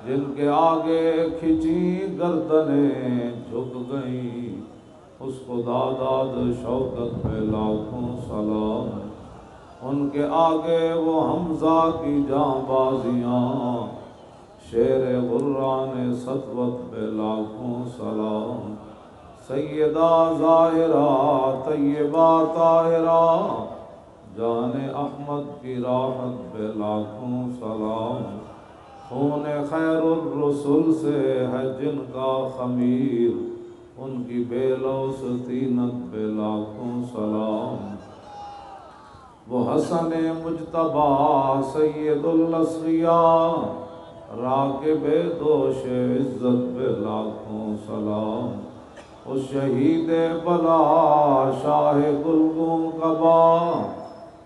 جن کے آگے کھچی گردنیں جھک گئیں، اس خدا داد شوکت پہ لاکھوں سلام۔ ان کے آگے وہ حمزہ کی جاں بازیاں، شیر غران سطوت پہ لاکھوں سلام۔ سیدہ ظاہرہ طیبہ طاہرہ، جان احمد کی راحت پہ لاکھوں سلام۔ خون خیر الرسل سے ہے جن کا خمیر، ان کی بے لوث طینت پہ لاکھوں سلام۔ وہ حسن مجتبیٰ سید الاصفیاء، راکب دوش عزت پہ لاکھوں سلام۔ اس شہید بلا شاہ گلگوں قبا،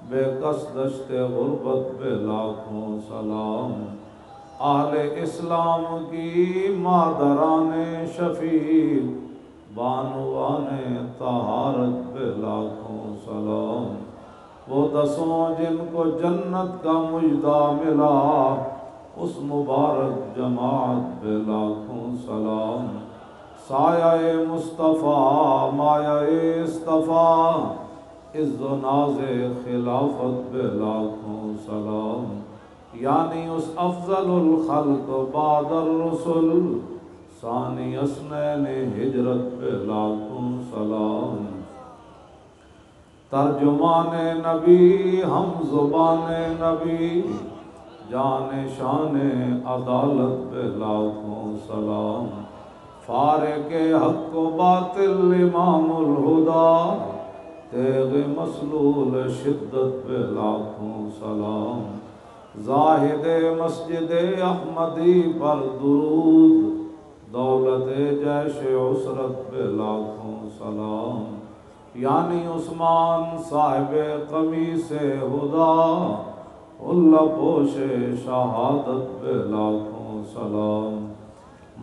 بے کس دشت غربت پہ لاکھوں سلام۔ اہل اسلام کی مادران شفیع، بانوان طہارت پہ لاکھوں سلام۔ وہ دسوں جن کو جنت کا مژدہ ملا، اس مبارک جماعت پہ لاکھوں سلام۔ سایہ مصطفیٰ مایہ اصطفیٰ، عز و ناز خلافت پہ لاکھوں سلام۔ یعنی اس افضل الخلق بعد الرسل، ثانی اثنین ہجرت پہ لاکھوں سلام۔ ترجمان نبی ہم زبان نبی، جان شان عدالت پہ لاکھوں سلام۔ فارق حق و باطل امام الہدیٰ، تیغ مسلول شدت پہ لاکھوں سلام۔ زاہد مسجد احمدی پر درود، دولت جیش عسرت پہ لاکھوں سلام۔ یعنی عثمان صاحب قمیص ہدا، اللہ پوش شہادت پہ لاکھوں سلام۔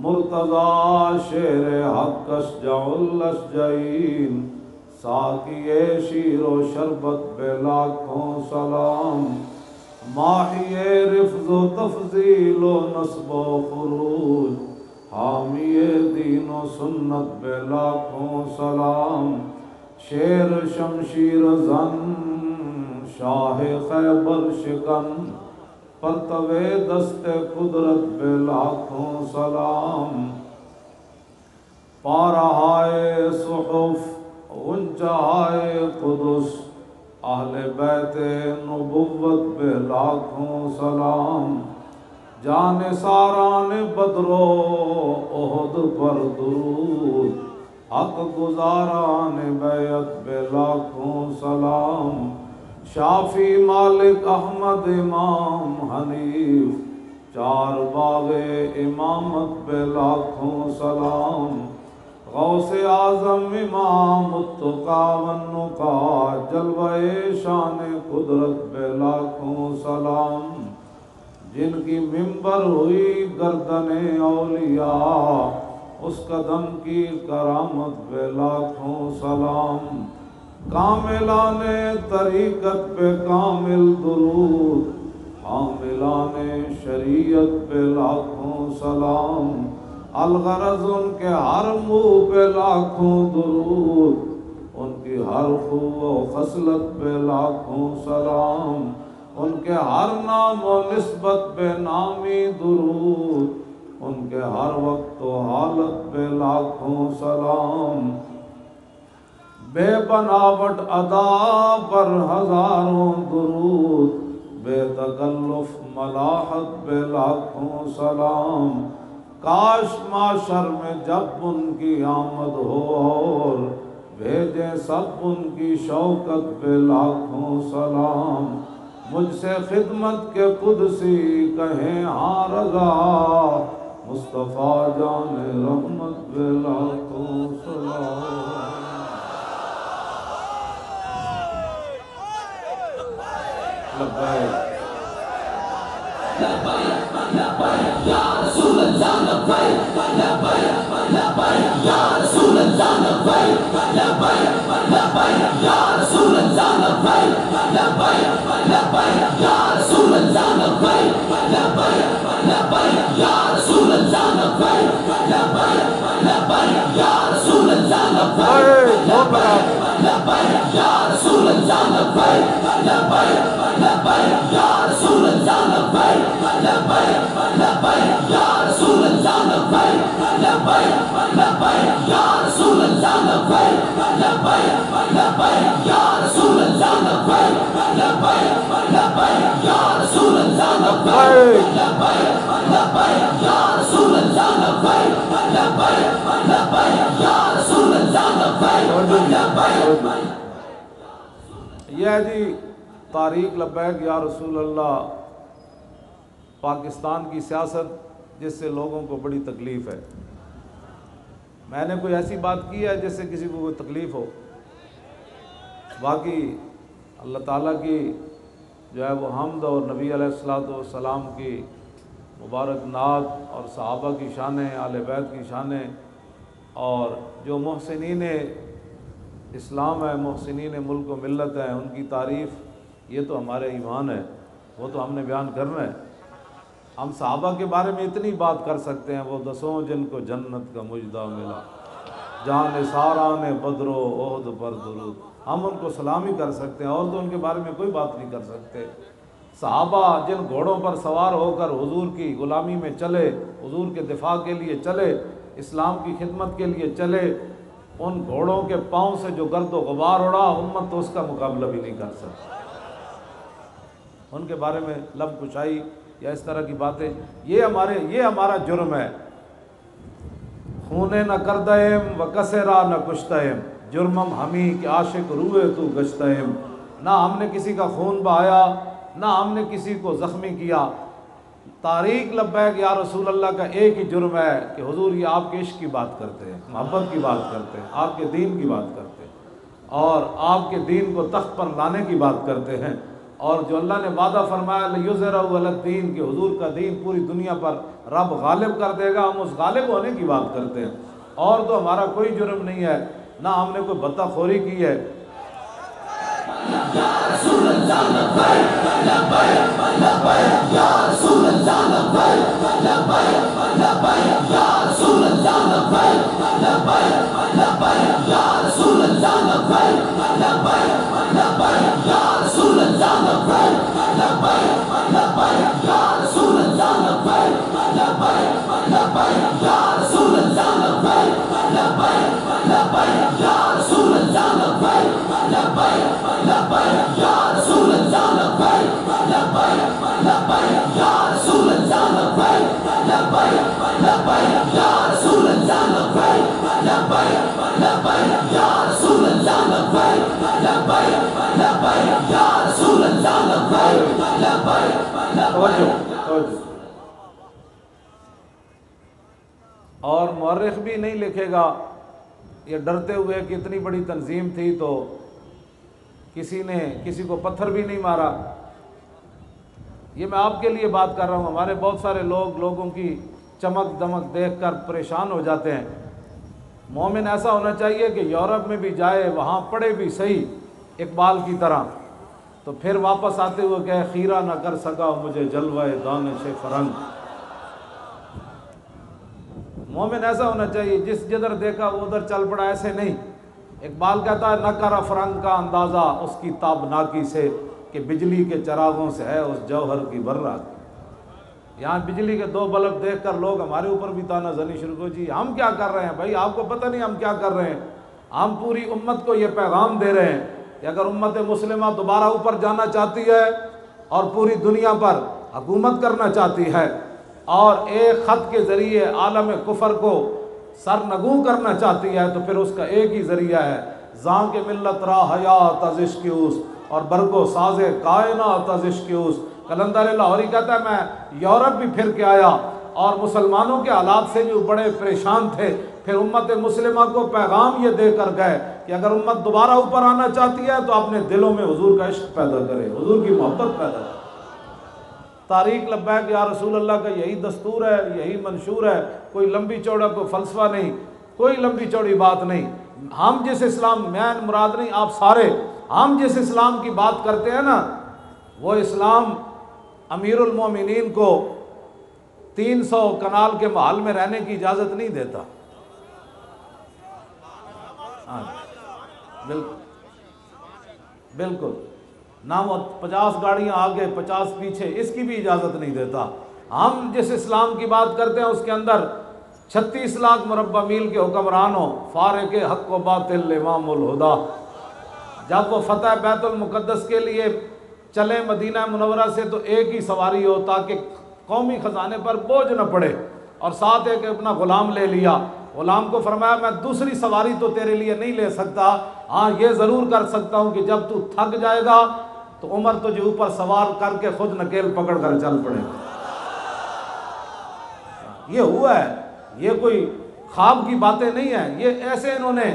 مرتضی شیر حق اشجع الاشجعین، ساقی شیر و شربت پہ لاکھوں سلام۔ ماحی رفض و تفضیل و نصب و خروج، حامی دین و سنت پہ لاکھوں سلام۔ شیر شمشیر زن شاہ خیبر شکن، پرتو دست قدرت پہ لاکھوں سلام۔ پارہائے صحف غنچہائے قدس، اہل بیت نبوت پہ لاکھوں سلام۔ جان ساران بدر و احد پر درود، حق گزاران بیعت پہ لاکھوں سلام۔ شافی مالک احمد امام حنیف، چار باغ امامت پہ لاکھوں سلام۔ غوث اعظم امام التقیٰ والنقیٰ، جلوہ شان قدرت پہ لاکھوں سلام۔ جن کی ممبر ہوئی گردن اولیاء، اس قدم کی کرامت پہ لاکھوں سلام۔ کاملان طریقت پہ کامل درود، حاملان شریعت پہ لاکھوں سلام۔ الغرض ان کے ہر منہ پہ لاکھوں درود، ان کی ہر خو و خصلت پہ لاکھوں سلام۔ ان کے ہر نام و نسبت پہ نامی درود، ان کے ہر وقت و حالت پہ لاکھوں سلام۔ بے بناوٹ ادا پر ہزاروں درود، بے تکلف ملاحت پہ لاکھوں سلام۔ کاش معاشر میں جب ان کی آمد ہو، اور بھیجیں سب ان کی شوکت پہ لاکھوں سلام۔ مجھ سے خدمت کے قدسی کہیں ہاں رضا، مصطفیٰ جان رحمت پہ لاکھوں سلام۔ لبیک لبیک یا رسول اللہ، لبیک لبیک لبیک یا رسول اللہ، لبیک لبیک لبیک یا رسول اللہ، لبیک لبیک لبیک یا رسول اللہ، لبیک لبیک لبیک یا رسول اللہ۔ لبیک یا رسول اللہ لبیک لبیک لبیک یا رسول اللہ لبیک لبیک لبیک یا رسول اللہ لبیک لبیک لبیک یا رسول اللہ لبیک لبیک لبیک یا رسول اللہ لبیک لبیک لبیک یا رسول اللہ لبیک لبیک لبیک یا رسول اللہ لبیک لبیک لبیک یا رسول اللہ لبیک لبیک. یہ ہے جی طریق لبیک یا رسول اللہ پاکستان کی سیاست جس سے لوگوں کو بڑی تکلیف ہے. میں نے کوئی ایسی بات کی ہے جس سے کسی کو کوئی تکلیف ہو؟ باقی اللہ تعالیٰ کی جو ہے وہ حمد اور نبی علیہ السلام کی مبارک نعت اور صحابہ کی شانیں، اہل بیت کی شانیں، اور جو محسنین اسلام ہے، محسنین ملک و ملت ہیں، ان کی تعریف، یہ تو ہمارے ایمان ہے، وہ تو ہم نے بیان کرنا ہے. ہم صحابہ کے بارے میں اتنی بات کر سکتے ہیں، وہ دسوں جن کو جنت کا مجدہ ملا، جان ساران بدر و احد پر درود. ہم ان کو سلامی کر سکتے ہیں، اور تو ان کے بارے میں کوئی بات نہیں کر سکتے. صحابہ جن گھوڑوں پر سوار ہو کر حضور کی غلامی میں چلے، حضور کے دفاع کے لیے چلے، اسلام کی خدمت کے لیے چلے، ان گھوڑوں کے پاؤں سے جو گرد و غبار اڑا، امت تو اس کا مقابلہ بھی نہیں کر سکتی. ان کے بارے میں لب کشائی یا اس طرح کی باتیں، یہ ہمارا جرم ہے. خونے نہ کردہم و کسرا نہ کشتہم، جرمم ہمیں کہ عاشق روئے تو گشتہم. نہ ہم نے کسی کا خون بہایا، نہ ہم نے کسی کو زخمی کیا. طریق لبیک یا رسول اللہ کا ایک ہی جرم ہے کہ حضور یہ آپ کے عشق کی بات کرتے ہیں، محبت کی بات کرتے ہیں، آپ کے دین کی بات کرتے ہیں، اور آپ کے دین کو تخت پر لانے کی بات کرتے ہیں. اور جو اللہ نے وعدہ فرمایا لِیُظْہِرَهُ عَلَى الدِّینِ کہ حضور کا دین پوری دنیا پر رب غالب کر دے گا، ہم اس غالب ہونے کی بات کرتے ہیں. اور تو ہمارا کوئی جرم نہیں ہے، نہ ہم نے کوئی بطہ خوری کی ہے. یا رسول اللہ لبیک لبیک لبیک یا رسول اللہ لبیک لبیک لبیک یا رسول اللہ لبیک لبیک لبیک یا رسول اللہ لبیک لبیک لبیک یا رسول اللہ لبیک لبیک لبیک یا رسول اللہ لبیک لبیک لبیک یا رسول اللہ لبیک لبیک لبیک یا رسول اللہ لبیک لبیک لبیک یا رسول اللہ لبیک لبیک لبیک یا رسول اللہ لبیک لبیک لبیک یا رسول اللہ لبیک لبیک لبیک یا رسول اللہ لبیک لبیک لبیک یا رسول اللہ لبیک لبیک لبیک. اور مورخ بھی نہیں لکھے گا یہ ڈرتے ہوئے کہ اتنی بڑی تنظیم تھی تو کسی نے کسی کو پتھر بھی نہیں مارا. یہ میں آپ کے لیے بات کر رہا ہوں. ہمارے بہت سارے لوگوں کی چمک دمک دیکھ کر پریشان ہو جاتے ہیں. مومن ایسا ہونا چاہیے کہ یورپ میں بھی جائے، وہاں پڑھے بھی صحیح اقبال کی طرح، تو پھر واپس آتے ہوئے کہے خیرہ نہ کر سکا مجھے جلوہ دانش فرنگ. مومن ایسا ہونا چاہیے جس جدھر دیکھا وہ ادھر چل پڑا، ایسے نہیں. اقبال کہتا ہے نہ کر فرنگ کا اندازہ اس کی تابناکی سے کہ بجلی کے چراغوں سے ہے اس جوہر کی برات. یہاں بجلی کے دو بلب دیکھ کر لوگ ہمارے اوپر بھی تانا زنی شروع کو، جی ہم کیا کر رہے ہیں بھائی، آپ کو پتہ نہیں ہم کیا کر رہے ہیں. ہم پوری امت کو یہ پیغام دے رہے ہیں کہ اگر امت مسلمہ دوبارہ اوپر جانا چاہتی ہے اور پوری دنیا پر حکومت کرنا چاہتی ہے اور ایک خط کے ذریعے عالم کفر کو سرنگوں کرنا چاہتی ہے، تو پھر اس کا ایک ہی ذریعہ ہے زاں کے ملت را حیات از عشق اوس اور برگو ساز کائنات از عشق اوس. قلندر لاہوری کہتا ہے میں یورپ بھی پھر کے آیا اور مسلمانوں کے حالات سے جو بڑے پریشان تھے، پھر امت مسلمہ کو پیغام یہ دے کر گئے کہ اگر امت دوبارہ اوپر آنا چاہتی ہے تو اپنے دلوں میں حضور کا عشق پیدا کرے، حضور کی محبت پیدا کرے. طریق لبیک یا رسول اللہ کا یہی دستور ہے، یہی منشور ہے. کوئی لمبی چوڑا کوئی فلسفہ نہیں، کوئی لمبی چوڑی بات نہیں. ہم جس اسلام، میں مراد نہیں آپ سارے، ہم جس اسلام کی بات کرتے ہیں نا، وہ اسلام امیر المومنین کو 300 کنال کے محل میں رہنے کی اجازت نہیں دیتا. بالکل بالکل نہ وہ 50 گاڑیاں آگے 50 پیچھے، اس کی بھی اجازت نہیں دیتا۔ ہم جس اسلام کی بات کرتے ہیں اس کے اندر 36 لاکھ مربع میل کے حکمرانوں، فارق حق و باطل امام الہدا، جب وہ فتح بیت المقدس کے لیے چلے مدینہ منورہ سے تو ایک ہی سواری ہو تاکہ قومی خزانے پر بوجھ نہ پڑے، اور ساتھ ایک اپنا غلام لے لیا۔ غلام کو فرمایا میں دوسری سواری تو تیرے لیے نہیں لے سکتا، ہاں یہ ضرور کر سکتا ہوں کہ جب تو تھک جائے گا تو عمر تجھے اوپر سوار کر کے خود نکیل پکڑ کر چل پڑے۔ یہ ہوا ہے، یہ کوئی خواب کی باتیں نہیں ہیں، یہ ایسے انہوں نے،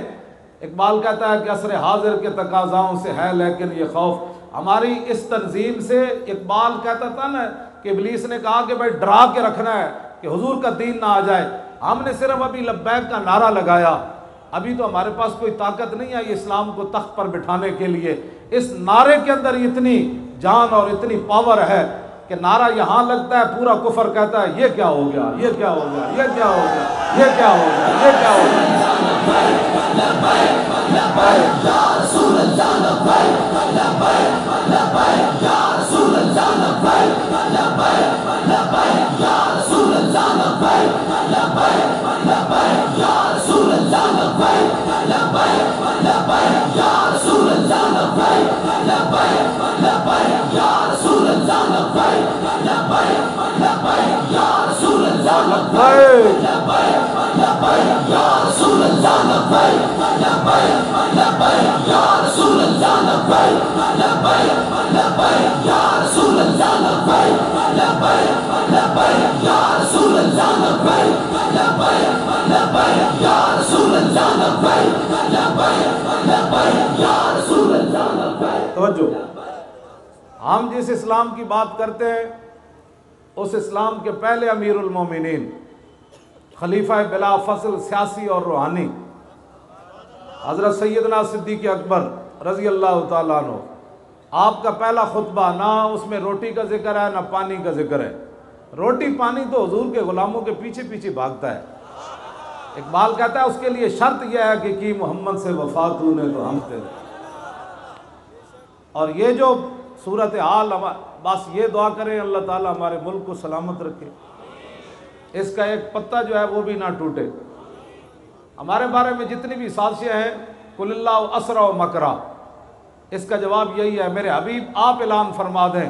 اقبال کہتا ہے کہ عصر حاضر کے تقاضاؤں سے ہے لیکن یہ خوف ہماری اس تنظیم سے۔ اقبال کہتا تھا نا کہ ابلیس نے کہا کہ بھائی ڈرا کے رکھنا ہے کہ حضور کا دین نہ آ جائے، ہم نے صرف ابھی لبیک کا نعرہ لگایا، ابھی تو ہمارے پاس کوئی طاقت نہیں ہے اسلام کو تخت پر بٹھانے کے لیے۔ اس نعرے کے اندر اتنی جان اور اتنی پاور ہے کہ نعرہ یہاں لگتا ہے پورا کفر کہتا ہے یہ کیا ہو گیا، یہ کیا ہو گیا، یہ کیا ہو گیا، یہ کیا ہو گیا، یہ کیا ہو گیا۔ توجہ، ہم جس اسلام کی بات کرتے ہیں اس اسلام کے پہلے امیر المومنین، خلیفہ بلا فصل سیاسی اور روحانی، حضرت سیدنا صدیق اکبر رضی اللہ تعالیٰ عنہ، آپ کا پہلا خطبہ نہ اس میں روٹی کا ذکر ہے نہ پانی کا ذکر ہے۔ روٹی پانی تو حضور کے غلاموں کے پیچھے پیچھے بھاگتا ہے۔ اقبال کہتا ہے اس کے لیے شرط یہ ہے کہ کی محمد سے وفا تو نے تو ہم تیرے۔ اور یہ جو صورتحال، بس یہ دعا کریں اللہ تعالیٰ ہمارے ملک کو سلامت رکھے، اس کا ایک پتہ جو ہے وہ بھی نہ ٹوٹے۔ ہمارے بارے میں جتنی بھی سازشیں ہیں، قل اللہ اسرع و مکرا، اس کا جواب یہی ہے میرے حبیب آپ اعلان فرما دیں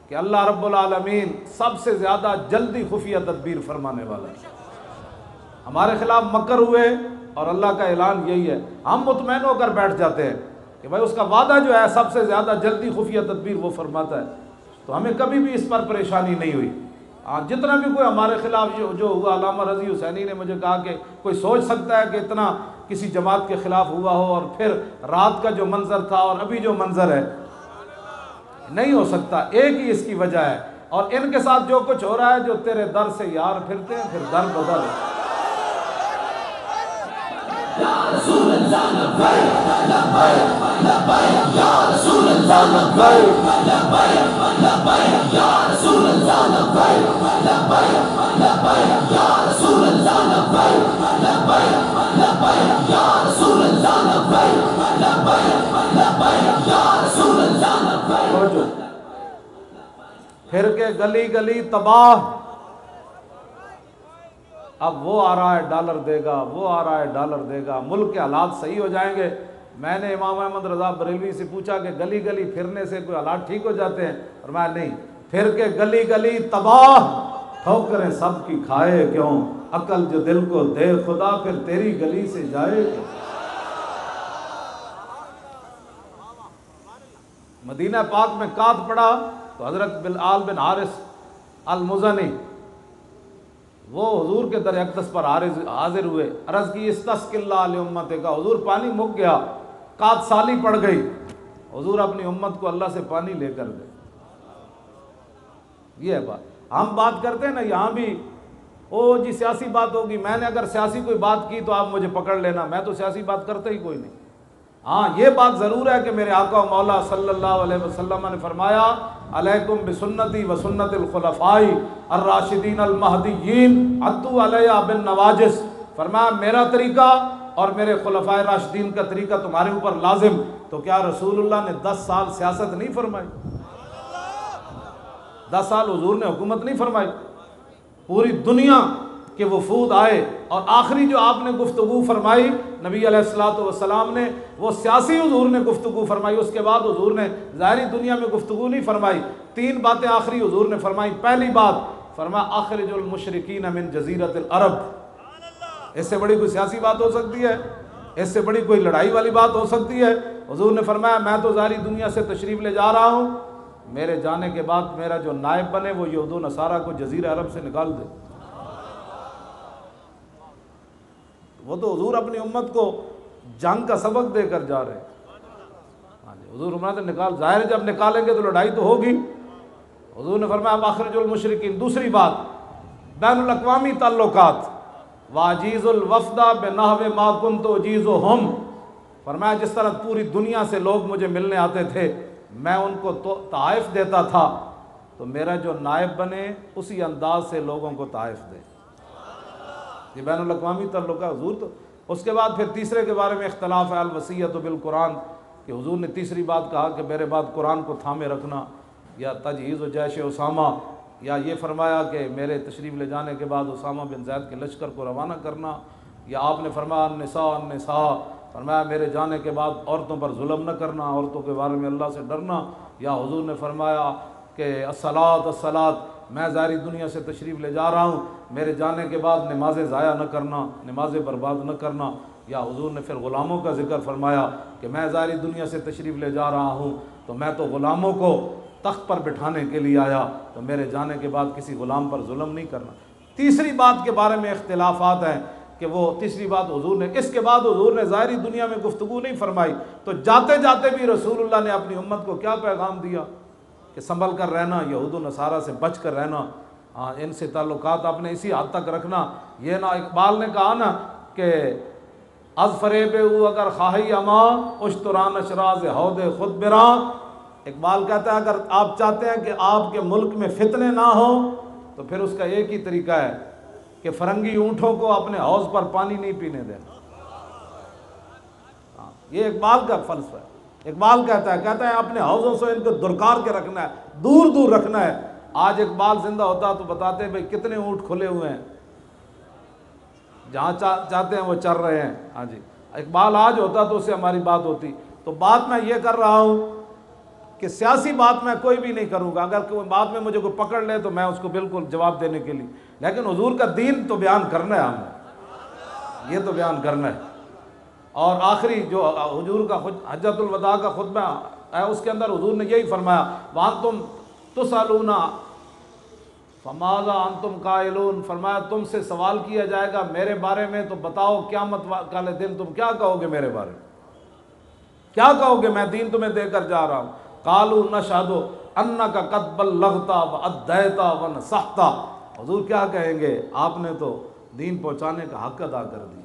کہ اللہ رب العالمین سب سے زیادہ جلدی خفیہ تدبیر فرمانے والا ہے۔ ہمارے خلاف مکر ہوئے اور اللہ کا اعلان یہی ہے، ہم مطمئن ہو کر بیٹھ جاتے ہیں کہ بھائی اس کا وعدہ جو ہے سب سے زیادہ جلدی خفیہ تدبیر وہ فرماتا ہے، تو ہمیں کبھی بھی اس پر پریشانی نہیں ہوئی۔ جتنا بھی کوئی ہمارے خلاف جو ہوا، علامہ رضی حسینی نے مجھے کہا کہ کوئی سوچ سکتا ہے کہ اتنا کسی جماعت کے خلاف ہوا ہو، اور پھر رات کا جو منظر تھا اور ابھی جو منظر ہے، نہیں ہو سکتا۔ ایک ہی اس کی وجہ ہے، اور ان کے ساتھ جو کچھ ہو رہا ہے، جو تیرے در سے یار پھرتے ہیں پھر در بدر ہے۔ یا رسول اللہ لبیک لبیک لبیک یا رسول اللہ لبیک لبیک لبیک یا رسول اللہ لبیک لبیک لبیک یا رسول اللہ لبیک لبیک لبیک یا رسول اللہ لبیک لبیک لبیک یا رسول اللہ لبیک۔ پھر کے گلی گلی تباہ، اب وہ آ رہا ہے ڈالر دے گا، وہ آ رہا ہے ڈالر دے گا، ملک کے حالات صحیح ہو جائیں گے۔ میں نے امام احمد رضا بریلوی سے پوچھا کہ گلی گلی پھرنے سے کوئی حالات ٹھیک ہو جاتے ہیں؟ فرمایا نہیں، پھر کے گلی گلی تباہ، ٹھوکریں سب کی کھائے کیوں، عقل جو دل کو دے خدا پھر تیری گلی سے جائے کیوں۔ مدینہ پاک میں قحط پڑا تو حضرت بلال بن حارث المزنی وہ حضور کے در اقدس پر حاضر ہوئے، عرض کی استسق اللہ علیہ امت کا، حضور پانی مک گیا، قحط سالی پڑ گئی، حضور اپنی امت کو اللہ سے پانی لے کر دے۔ یہ ہے بات، ہم بات کرتے ہیں نا یہاں بھی، او جی سیاسی بات ہوگی، میں نے اگر سیاسی کوئی بات کی تو آپ مجھے پکڑ لینا، میں تو سیاسی بات کرتا ہی کوئی نہیں۔ ہاں یہ بات ضرور ہے کہ میرے آقا و مولا صلی اللہ علیہ وسلم نے فرمایا علیکم بسنتی و سنت الخلفاء الراشدین المہدیین عضوا علیہا بالنواجذ، فرمایا میرا طریقہ اور میرے خلفائے راشدین کا طریقہ تمہارے اوپر لازم، تو کیا رسول اللہ نے 10 سال سیاست نہیں فرمائی؟ 10 سال حضور نے حکومت نہیں فرمائی؟ پوری دنیا کے وفود آئے اور آخری جو آپ نے گفتگو فرمائی نبی علیہ الصلوۃ والسلام نے، وہ سیاسی حضور نے گفتگو فرمائی، اس کے بعد حضور نے ظاہری دنیا میں گفتگو نہیں فرمائی۔ 3 باتیں آخری حضور نے فرمائی۔ پہلی بات فرمایا اخرج المشرکین من جزیرۃ العرب۔ اس سے بڑی کوئی سیاسی بات ہو سکتی ہے؟ اس سے بڑی کوئی لڑائی والی بات ہو سکتی ہے؟ حضور نے فرمایا میں تو ظاہری دنیا سے تشریف لے جا رہا ہوں، میرے جانے کے بعد میرا جو نائب بنے وہ یہود و نصارہ کو جزیرہ عرب سے نکال دے۔ وہ تو حضور اپنی امت کو جنگ کا سبق دے کر جا رہے ہیں۔ ہاں جی، حضور فرماتے نکال، ظاہر ہے جب نکالیں گے تو لڑائی تو ہوگی۔ حضور نے فرمایا اخرج المشرکین۔ دوسری بات بین الاقوامی تعلقات، واجیز الوفد بنحو ما کنت اجیزہم، فرمایا جس طرح پوری دنیا سے لوگ مجھے ملنے آتے تھے میں ان کو تحائف دیتا تھا، تو میرا جو نائب بنے اسی انداز سے لوگوں کو تحائف دے۔ یہ بین الاقوامی تعلق ہے حضور۔ تو اس کے بعد پھر تیسرے کے بارے میں اختلاف ہے، الوصیۃ بالقرآن، کہ حضور نے تیسری بات کہا کہ میرے بعد قرآن کو تھامے رکھنا، یا تجہیز و جیش اسامہ، یا یہ فرمایا کہ میرے تشریف لے جانے کے بعد اسامہ بن زید کے لشکر کو روانہ کرنا، یا آپ نے فرمایا النساء، فرمایا میرے جانے کے بعد عورتوں پر ظلم نہ کرنا، عورتوں کے بارے میں اللہ سے ڈرنا، یا حضور نے فرمایا کہ الصلاۃ، میں ظاہری دنیا سے تشریف لے جا رہا ہوں، میرے جانے کے بعد نمازیں ضائع نہ کرنا، نمازیں برباد نہ کرنا، یا حضور نے پھر غلاموں کا ذکر فرمایا کہ میں ظاہری دنیا سے تشریف لے جا رہا ہوں تو میں تو غلاموں کو تخت پر بٹھانے کے لیے آیا، تو میرے جانے کے بعد کسی غلام پر ظلم نہیں کرنا۔ تیسری بات کے بارے میں اختلافات ہیں کہ وہ تیسری بات حضور نے، اس کے بعد حضور نے ظاہری دنیا میں گفتگو نہیں فرمائی، تو جاتے جاتے بھی رسول اللہ نے اپنی امت کو کیا پیغام دیا کہ سنبھل کر رہنا، یہود و نصارہ سے بچ کر رہنا، ان سے تعلقات اپنے اسی حد تک رکھنا۔ یہ نہ اقبال نے کہا نا کہ از فریب او اگر خواہی اما اشتران اشراز ہود خود براں۔ اقبال کہتا ہے اگر آپ چاہتے ہیں کہ آپ کے ملک میں فتنے نہ ہوں تو پھر اس کا ایک ہی طریقہ ہے کہ فرنگی اونٹوں کو اپنے حوض پر پانی نہیں پینے دینا۔ یہ اقبال کا فلسفہ ہے۔ اقبال کہتا ہے اپنے حوضوں سے ان کو درکار کے رکھنا ہے، دور دور رکھنا ہے۔ آج اقبال زندہ ہوتا تو بتاتے بھئی کتنے اونٹ کھلے ہوئے ہیں، جہاں چاہتے ہیں وہ چر رہے ہیں۔ ہاں جی، اقبال آج ہوتا تو اس سے ہماری بات ہوتی۔ تو بات میں یہ کر رہا ہوں کہ سیاسی بات میں کوئی بھی نہیں کروں گا، اگر کوئی بات میں مجھے کوئی پکڑ لے تو میں اس کو بالکل جواب دینے کے لیے، لیکن حضور کا دین تو بیان کرنا ہے، ہم نے یہ تو بیان کرنا ہے۔ اور آخری جو حضور کا حجۃ الوداع کا خطبہ ہے اس کے اندر حضور نے یہی فرمایا وَأَنْتُمْ تُسْأَلُونَ فَمَاذَا أَنْتُمْ قَائِلُونَ، فرمایا تم سے سوال کیا جائے گا میرے بارے میں تو بتاؤ قیامت والے دن تم کیا کہو گے میرے بارے میں، کیا کہو گے، میں دین تمہیں دے کر جا رہا ہوں۔ قَالُوا نَشْهَدُ أَنَّكَ قَدْ بَلَّغْتَ وَأَدَّيْتَ وَنَصَحْتَ، حضور کیا کہیں گے، آپ نے تو دین پہنچانے کا حق ادا کر دیا،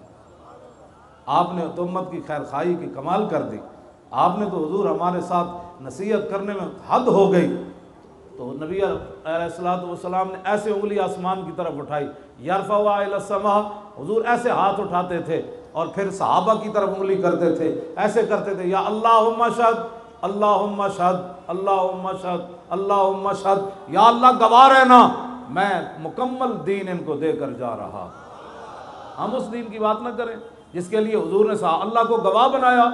آپ نے تو امت کی خیر خواہی کی کمال کر دی، آپ نے تو حضور ہمارے ساتھ نصیحت کرنے میں حد ہو گئی۔ تو نبی علیہ الصلوۃ والسلام نے ایسے انگلی آسمان کی طرف اٹھائی، یرفعها الی السماء، حضور ایسے ہاتھ اٹھاتے تھے اور پھر صحابہ کی طرف انگلی کرتے تھے، ایسے کرتے تھے، یا اللہم اشہد اللہم اشہد اللہم اشہد اللہم اشہد، یا اللہ گواہ رہنا میں مکمل دین ان کو دے کر جا رہا۔ ہم اس دین کی بات نہ کریں جس کے لیے حضور نے اللہ کو گواہ بنایا۔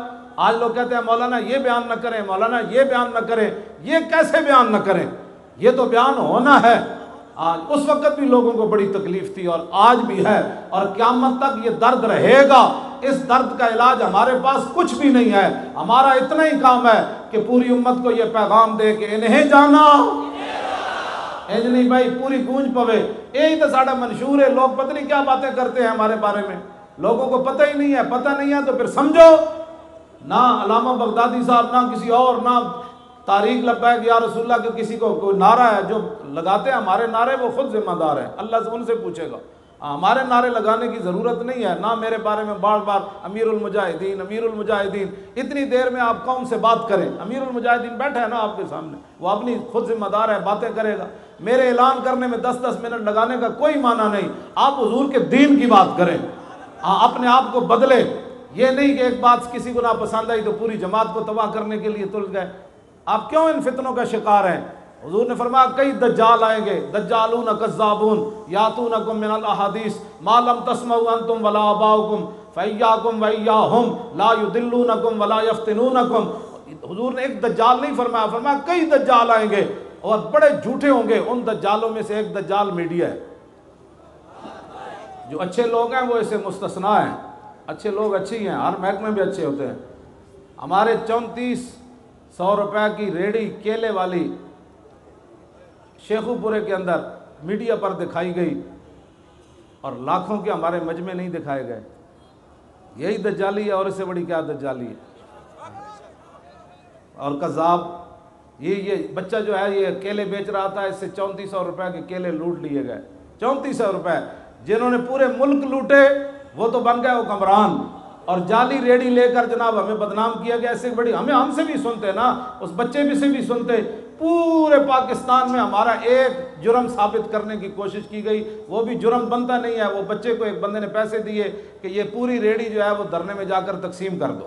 آج لوگ کہتے ہیں مولانا یہ بیان نہ کریں، مولانا یہ بیان نہ کریں، یہ کیسے بیان نہ کریں، یہ تو بیان ہونا ہے۔ آج اس وقت بھی لوگوں کو بڑی تکلیف تھی اور آج بھی ہے اور قیامت تک یہ درد رہے گا۔ اس درد کا علاج ہمارے پاس کچھ بھی نہیں ہے، ہمارا اتنا ہی کام ہے کہ پوری امت کو یہ پیغام دے کہ انہیں جانا انج نہیں بھائی پوری گونج پوے۔ یہی تو ساڑھا منشور ہے، لوگ پتہ نہیں کیا باتیں کرتے ہیں ہمارے بارے میں، لوگوں کو پتہ ہی نہیں ہے، پتہ نہیں ہے تو پھر سمجھو نہ علامہ بغدادی صاحب نہ کسی اور نہ تاریخ لبیک یا رسول اللہ کے کسی کو کوئی نعرہ ہے جو لگاتے ہیں ہمارے نعرے وہ خود ذمہ دار ہیں، اللہ سے ان سے پوچھے گا۔ ہمارے نعرے لگانے کی ضرورت نہیں ہے، نہ میرے بارے میں بار بار امیر المجاہدین امیر المجاہدین، اتنی دیر میں آپ قوم سے بات کریں، امیر المجاہدین بیٹھا ہے نا آپ کے سامنے، وہ اپنی خود ذمہ دار ہے، باتیں کرے گا۔ میرے اعلان کرنے میں 10 منٹ لگانے کا کوئی معنی نہیں، آپ حضور کے دین کی بات کریں، اپنے آپ کو بدلے۔ یہ نہیں کہ ایک بات کسی کو ناپسند آئی تو پوری جماعت کو تباہ کرنے کے لیے تل گئے. آپ کیوں ان فتنوں کا شکار ہیں؟ حضور نے فرمایا کئی دجال آئیں گے، دجالون کذابون یاتونکم من الاحادیث ما لم تسمعوا انتم ولا آباؤکم فایاکم وایاہم لا یضلونکم ولا یفتنونکم. حضور نے ایک دجال نہیں فرمایا، فرمایا کئی دجال آئیں گے اور بڑے جھوٹے ہوں گے. ان دجالوں میں سے ایک دجال میڈیا ہے. جو اچھے لوگ ہیں وہ اسے مستثنا ہیں. اچھے لوگ اچھے ہی ہیں، ہر محکمے بھی اچھے ہوتے ہیں. ہمارے 3400 روپے کی ریڑھی کیلے والی شیخو پورے کے اندر میڈیا پر دکھائی گئی اور لاکھوں کے ہمارے مجمع نہیں دکھائے گئے. یہی دجالی ہے اور اس سے بڑی کیا دجالی ہے. اور قذاب یہ بچہ جو ہے یہ کیلے بیچ رہا تھا، اس سے 3400 روپے کے کیلے لوٹ لیے گئے. 3400 روپے جنہوں نے پورے ملک لوٹے وہ تو بن گئے حکمران، اور جعلی ریڑھی لے کر جناب ہمیں بدنام کیا گیا. ایسے بڑی ہم سے بھی سنتے نا، اس بچے بھی سے بھی سنتے. پورے پاکستان میں ہمارا ایک جرم ثابت کرنے کی کوشش کی گئی، وہ بھی جرم بنتا نہیں ہے. وہ بچے کو ایک بندے نے پیسے دیے کہ یہ پوری ریڑھی جو ہے وہ دھرنے میں جا کر تقسیم کر دو.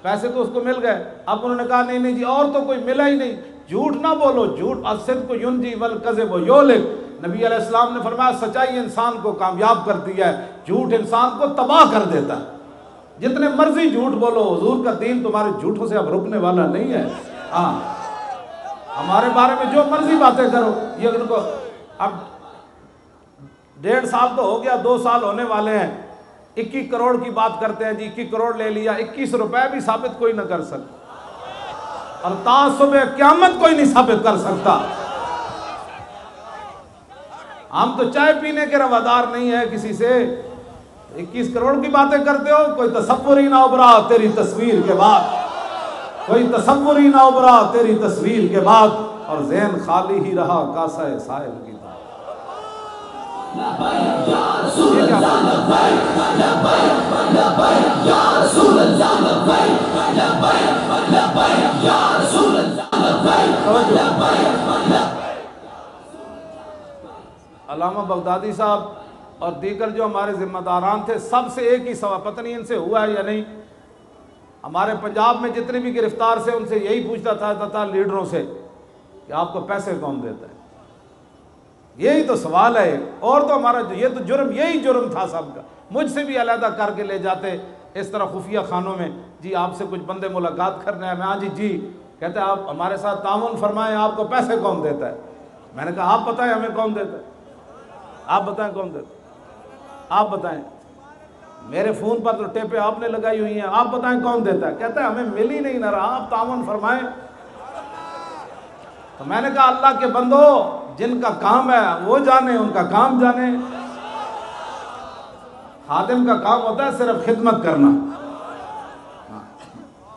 پیسے تو اس کو مل گئے. اب انہوں نے کہا نہیں جی اور تو کوئی ملا ہی نہیں. جھوٹ نہ بولو، جھوٹ الصدق ینجی والکذب یہلک. نبی علیہ السلام نے فرمایا سچائی انسان کو کامیاب کرتی ہے، جھوٹ انسان کو تباہ کر دیتا ہے. جتنے مرضی جھوٹ بولو، حضور کا دین تمہارے جھوٹوں سے اب رکنے والا نہیں ہے. ہاں ہمارے بارے میں جو مرضی باتیں کرو. یہ ان کو اب 1.5 سال تو ہو گیا، 2 سال ہونے والے ہیں. 21 کروڑ کی بات کرتے ہیں جی، 21 کروڑ لے لیا. 21 روپے بھی ثابت کوئی نہ کر سکتا، اور تا صبح قیامت کوئی نہیں ثابت کر سکتا. ہم تو چائے پینے کے روادار نہیں ہیں کسی سے. 21 کروڑ کی باتیں کرتے ہو، کوئی تصور ہی نہ ابھرا تیری تصویر کے بعد، کوئی تصور ہی نہ ابھرا تیری تصویر کے بعد، اور ذہن خالی ہی رہا کاسہ سائل کی طرح. علامہ بغدادی صاحب اور دیگر جو ہمارے ذمہ داران تھے، سب سے ایک ہی سوال، پتہ نہیں ان سے ہوا ہے یا نہیں. ہمارے پنجاب میں جتنے بھی گرفتار سے ان سے یہی پوچھتا تھا لیڈروں سے کہ آپ کو پیسے کون دیتا ہے. یہی تو سوال ہے. اور تو ہمارا یہ تو جرم، یہی جرم تھا سب کا. مجھ سے بھی علیحدہ کر کے لے جاتے اس طرح خفیہ خانوں میں، جی آپ سے کچھ بندے ملاقات کرنے ہیں. میں ہاں جی کہتے ہیں آپ ہمارے ساتھ تعاون فرمائیں، آپ کو پیسے کون دیتا ہے. میں نے کہا آپ بتائیں ہمیں کون دیتا ہے، آپ بتائیں کون دیتا ہے، آپ بتائیں. میرے فون پر تو ٹیپیں آپ نے لگائی ہوئی ہیں، آپ بتائیں کون دیتا ہے. کہتا ہے ہمیں مل ہی نہیں نہ رہا، آپ تعاون فرمائیں. تو میں نے کہا اللہ کے بندو، جن کا کام ہے وہ جانے، ان کا کام جانے. خادم کا کام ہوتا ہے صرف خدمت کرنا،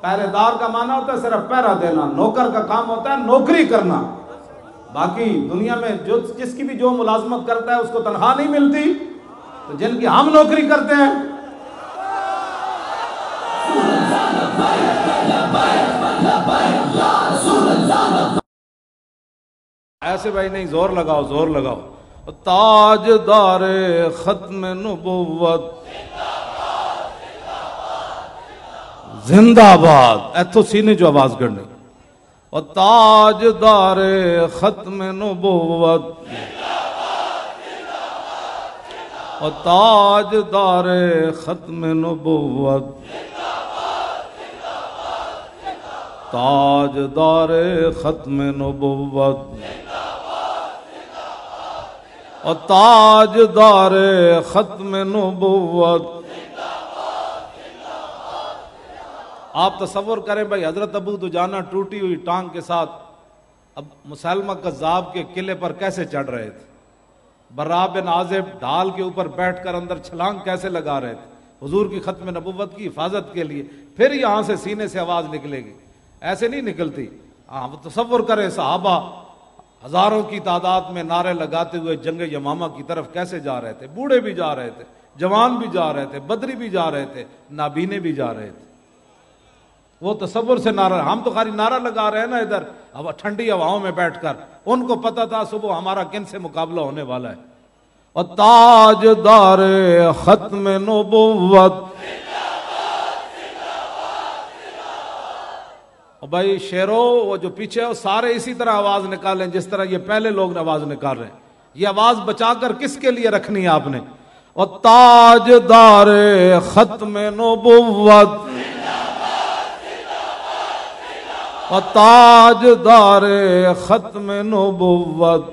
پہرے دار کا معنی ہوتا ہے صرف پہرا دینا، نوکر کا کام ہوتا ہے نوکری کرنا. باقی دنیا میں جس کی بھی جو ملازمت کرتا ہے اس کو تنخواہ نہیں ملتی. تو جن کی ہم نوکری کرتے ہیں، ایسے بھائی نہیں، زور لگاؤ زور لگاؤ. تاجدار ختم نبوت زندہ باد. ایتھو سینے جو آواز کرنی. اور تاجدار ختم نبوت، اور تاجدار ختم نبوت، تاجدار ختم نبوت، اور تاجدار ختم نبوت. آپ تصور کریں بھائی، حضرت ابو دجانہ ٹوٹی ہوئی ٹانگ کے ساتھ اب مسلمہ کذاب کے قلعے پر کیسے چڑھ رہے تھے. برا بن عازب ڈھال کے اوپر بیٹھ کر اندر چھلانگ کیسے لگا رہے تھے حضور کی ختم نبوت کی حفاظت کے لیے. پھر یہاں سے سینے سے آواز نکلے گی، ایسے نہیں نکلتی. تصور کریں صحابہ ہزاروں کی تعداد میں نعرے لگاتے ہوئے جنگ یمامہ کی طرف کیسے جا رہے تھے. بوڑھے بھی جا رہے تھے، جوان بھی جا رہے تھے، بدری بھی جا رہے تھے، نابینے بھی جا رہے تھے. وہ تصور سے نعرہ، ہم تو خالی نعرہ لگا رہے ہیں نا ادھر اب ٹھنڈی ہواؤں میں بیٹھ کر. ان کو پتا تھا صبح ہمارا کن سے مقابلہ ہونے والا ہے. اور تاجدار ختم نبوت اور بھائی شیرو وہ جو پیچھے ہو سارے اسی طرح آواز نکالیں جس طرح یہ پہلے لوگ آواز نکال رہے ہیں. یہ آواز بچا کر کس کے لیے رکھنی ہے آپ نے؟ اور تاجدار ختم نبوت، اور تاجدار ختم نبوت،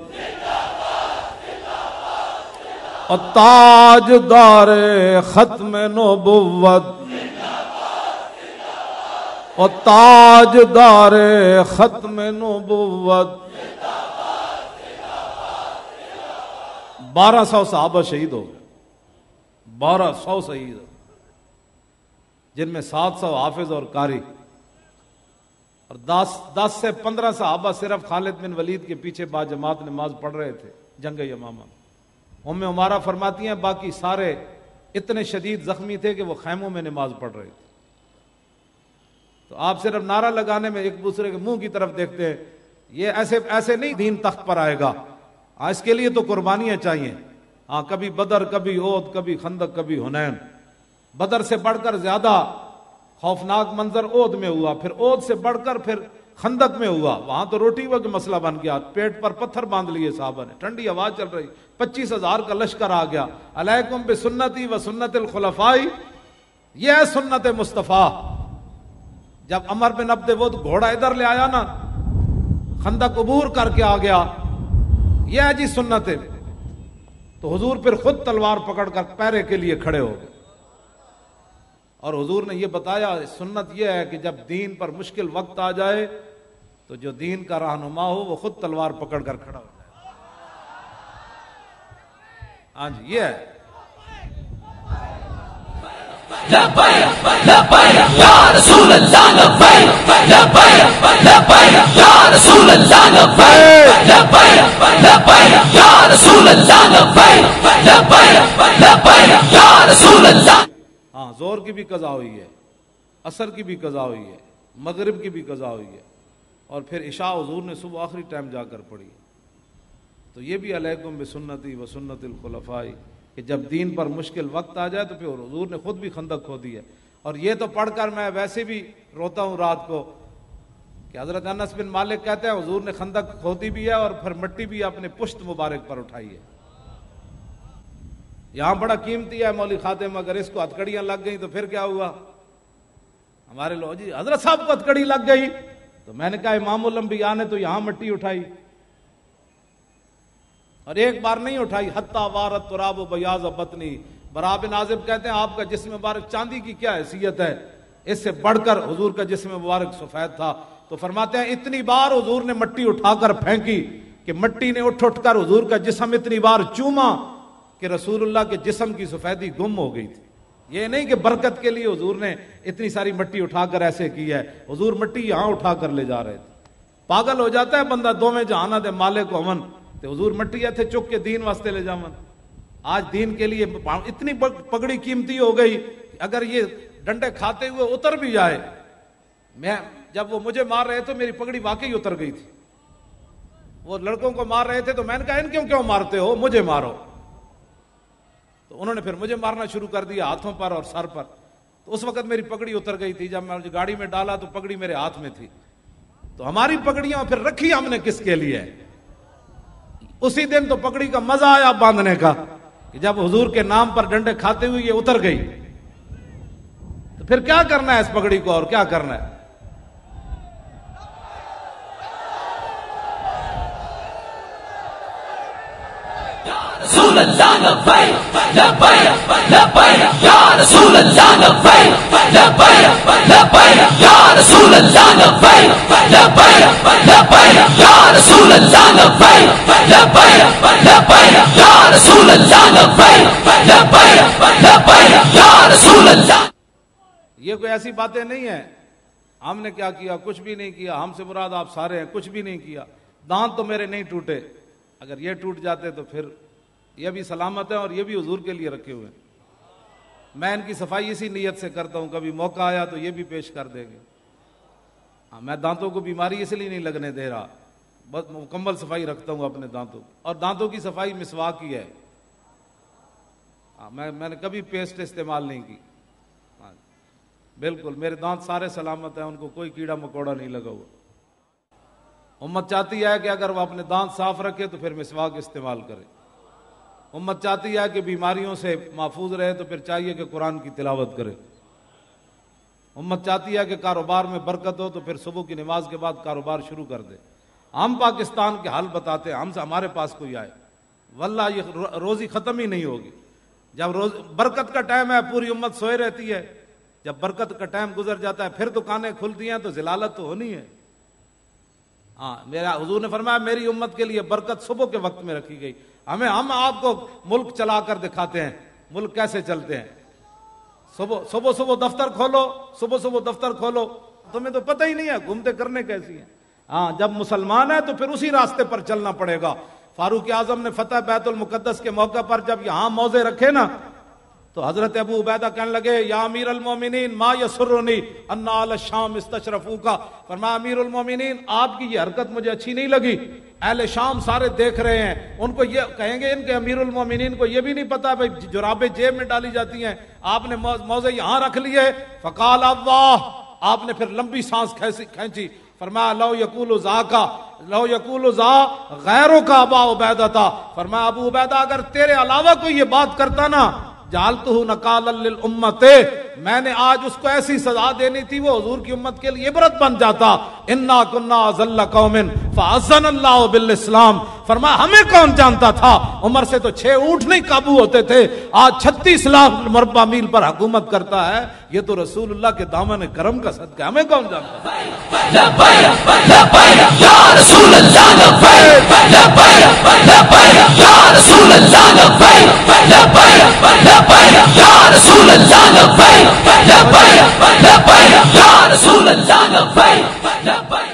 اور تاجدار ختم نبوت، اور تاجدار ختم نبوت. 1200 صحابہ شہید ہو گئے، 1200 شہید، جن میں 700 حافظ اور قاری، اور 10 سے 15 صحابہ صرف خالد بن ولید کے پیچھے با جماعت نماز پڑھ رہے تھے جنگ یمامہ. ام عمارہ فرماتی ہیں باقی سارے اتنے شدید زخمی تھے کہ وہ خیموں میں نماز پڑھ رہے تھے. تو آپ صرف نعرہ لگانے میں ایک دوسرے کے منہ کی طرف دیکھتے ہیں. یہ ایسے نہیں دین تخت پر آئے گا. اس کے لیے تو قربانیاں چاہیے. کبھی بدر، کبھی احد، کبھی خندق، کبھی حنین. بدر سے بڑھ کر زیادہ خوفناک منظر احد میں ہوا، پھر احد سے بڑھ کر پھر خندق میں ہوا. وہاں تو روٹی کا مسئلہ بن گیا، پیٹ پر پتھر باندھ لیے صحابہ نے، ٹھنڈی ہوا چل رہی، 25,000 کا لشکر آ گیا. علیکم بسنتی و سنت الخلفاء، یہ ہے سنت مصطفیٰ. جب عمر بن عبد ود گھوڑا ادھر لے آیا نا، خندق عبور کر کے آ گیا، یہ ہے جی سنت ہے. تو حضور پھر خود تلوار پکڑ کر پیرے کے لیے کھڑے ہو گئے. اور حضور نے یہ بتایا سنت یہ ہے کہ جب دین پر مشکل وقت آ جائے تو جو دین کا رہنما ہو وہ خود تلوار پکڑ کر کھڑا ہو جائے. ہاں جی، یہ ہے. لبیک لبیک یا رسول اللہ، لبیک لبیک لبیک یا رسول اللہ، لبیک لبیک لبیک یا رسول اللہ، لبیک لبیک لبیک یا رسول اللہ. ہاں، زور کی بھی قضا ہوئی ہے، عصر کی بھی قضا ہوئی ہے، مغرب کی بھی قضا ہوئی ہے، اور پھر عشاء حضور نے صبح آخری ٹائم جا کر پڑھی. تو یہ بھی علیکم بسنتی و سنت الخلفاء، کہ جب دین پر مشکل وقت آ جائے تو پھر حضور نے خود بھی خندق کھودی ہے. اور یہ تو پڑھ کر میں ویسے بھی روتا ہوں رات کو کہ حضرت انس بن مالک کہتے ہیں حضور نے خندق کھودی بھی ہے اور پھر مٹی بھی اپنے پشت مبارک پر اٹھائی ہے. یہاں بڑا قیمتی ہے مولوی خاتم، اگر اس کو ہتکڑیاں لگ گئیں تو پھر کیا ہوا؟ ہمارے لوگ جی حضرت صاحب کو ہتکڑی لگ گئی، تو میں نے کہا امام الانبیاء نے تو یہاں مٹی اٹھائی، اور ایک بار نہیں اٹھائی. حتی وارت تراب و بیاض بطنی. برا بن عازب کہتے ہیں آپ کا جسم مبارک چاندی کی کیا حیثیت ہے، اس سے بڑھ کر حضور کا جسم مبارک سفید تھا. تو فرماتے ہیں اتنی بار حضور نے مٹی اٹھا کر پھینکی کہ مٹی نے اٹھ کر حضور کا جسم اتنی بار چوما کہ رسول اللہ کے جسم کی سفیدی گم ہو گئی تھی. یہ نہیں کہ برکت کے لیے حضور نے اتنی ساری مٹی اٹھا کر ایسے کی ہے، حضور مٹی یہاں اٹھا کر لے جا رہے تھے. پاگل ہو جاتا ہے بندہ، دو میں جہانا دے مالک امن، تو حضور مٹی ایتھے چک کے دین واسطے لے جامن. آج دین کے لیے اتنی پگڑی قیمتی ہو گئی، اگر یہ ڈنڈے کھاتے ہوئے اتر بھی جائے. میں جب وہ مجھے مار رہے تھے میری پگڑی واقعی اتر گئی تھی. وہ لڑکوں کو مار رہے تھے تو میں نے کہا ان کیوں مارتے ہو، مجھے مارو. تو انہوں نے پھر مجھے مارنا شروع کر دیا ہاتھوں پر اور سر پر. تو اس وقت میری پگڑی اتر گئی تھی. جب میں گاڑی میں ڈالا تو پگڑی میرے ہاتھ میں تھی. تو ہماری پگڑیاں پھر رکھی ہم نے کس کے لیے؟ اسی دن تو پگڑی کا مزہ آیا باندھنے کا کہ جب حضور کے نام پر ڈنڈے کھاتے ہوئے یہ اتر گئی. تو پھر کیا کرنا ہے اس پگڑی کو، اور کیا کرنا ہے؟ رسول اللہ لبیک لبیک لبیک یا رسول اللہ لبیک لبیک لبیک یا رسول اللہ لبیک لبیک لبیک یا رسول اللہ لبیک لبیک لبیک یا رسول اللہ لبیک لبیک لبیک یا رسول اللہ. یہ کوئی ایسی باتیں نہیں ہیں ہم نے کیا کیا، کچھ بھی نہیں کیا. ہم سے مراد آپ سارے ہیں، کچھ بھی نہیں کیا. دانت تو میرے نہیں ٹوٹے، اگر یہ ٹوٹ جاتے تو پھر یہ بھی سلامت ہے اور یہ بھی حضور کے لیے رکھے ہوئے ہیں. میں ان کی صفائی اسی نیت سے کرتا ہوں، کبھی موقع آیا تو یہ بھی پیش کر دیں گے. میں دانتوں کو بیماری اس لیے نہیں لگنے دے رہا، بس مکمل صفائی رکھتا ہوں اپنے دانتوں. اور دانتوں کی صفائی مسواک کی ہے. میں نے کبھی پیسٹ استعمال نہیں کی. بالکل میرے دانت سارے سلامت ہیں، ان کو کوئی کیڑا مکوڑا نہیں لگا ہوا۔ امت چاہتی ہے کہ اگر وہ اپنے دانت صاف رکھے تو پھر مسواک استعمال کرے۔ امت چاہتی ہے کہ بیماریوں سے محفوظ رہے تو پھر چاہیے کہ قرآن کی تلاوت کرے۔ امت چاہتی ہے کہ کاروبار میں برکت ہو تو پھر صبح کی نماز کے بعد کاروبار شروع کر دے۔ ہم پاکستان کے حال بتاتے ہیں، ہمارے پاس کوئی آئے واللہ یہ روزی ختم ہی نہیں ہوگی۔ جب برکت کا ٹائم ہے پوری امت سوئے رہتی ہے، جب برکت کا ٹائم گزر جاتا ہے پھر دکانیں کھلتی ہیں تو ذلالت تو ہونی ہے۔ ہاں، میرا حضور نے فرمایا میری امت کے لیے برکت صبح کے وقت میں رکھی گئی۔ ہم آپ کو ملک چلا کر دکھاتے ہیں ملک کیسے چلتے ہیں۔ صبح دفتر کھولو، صبح دفتر کھولو، تمہیں تو پتہ ہی نہیں ہے گھومتے کرنے کیسی ہیں۔ ہاں، جب مسلمان ہے تو پھر اسی راستے پر چلنا پڑے گا۔ فاروق اعظم نے فتح بیت المقدس کے موقع پر جب یہاں موضع رکھے نا تو حضرت ابو عبیدہ کہنے لگے یا امیر المومنین ما یسرنی ان اہل الشام استشرفوکا، فرمایا امیر المومنین آپ کی یہ حرکت مجھے اچھی نہیں لگی، اہل شام سارے دیکھ رہے ہیں، ان کو یہ کہیں گے ان کے امیر المومنین کو یہ بھی نہیں پتا بھائی جرابیں جیب میں ڈالی جاتی ہیں، آپ نے موضع یہاں رکھ لیے۔ فقال اللہ، آپ نے پھر لمبی سانس کھینچی، فرمایا لو یقول ذاکا لو یقول ذا غیروں کا ابا عبیدہ تھا، فرمایا ابو عبیدہ اگر تیرے علاوہ کوئی یہ بات کرتا نا جعلتہ نکالا للامت، میں نے آج اس کو ایسی سزا دینی تھی وہ حضور کی امت کے لیے عبرت بن جاتا۔ انا کنا اذل قوم فاذن اللہ بالاسلام، فرمایا ہمیں کون جانتا تھا، عمر سے تو 6 اونٹ نہیں قابو ہوتے تھے، آج 36 لاکھ مربع میل پر حکومت کرتا ہے، یہ تو رسول اللہ کے دامن کرم کا صدقہ، ہمیں کون جانتا تھا۔ لبیک لبیک یا رسول اللہ، لبیک لبیک لبیک یا رسول اللہ، لبیک لبیک لبیک یا رسول اللہ، لبیک لبیک لبیک یا رسول اللہ، لبیک لبیک۔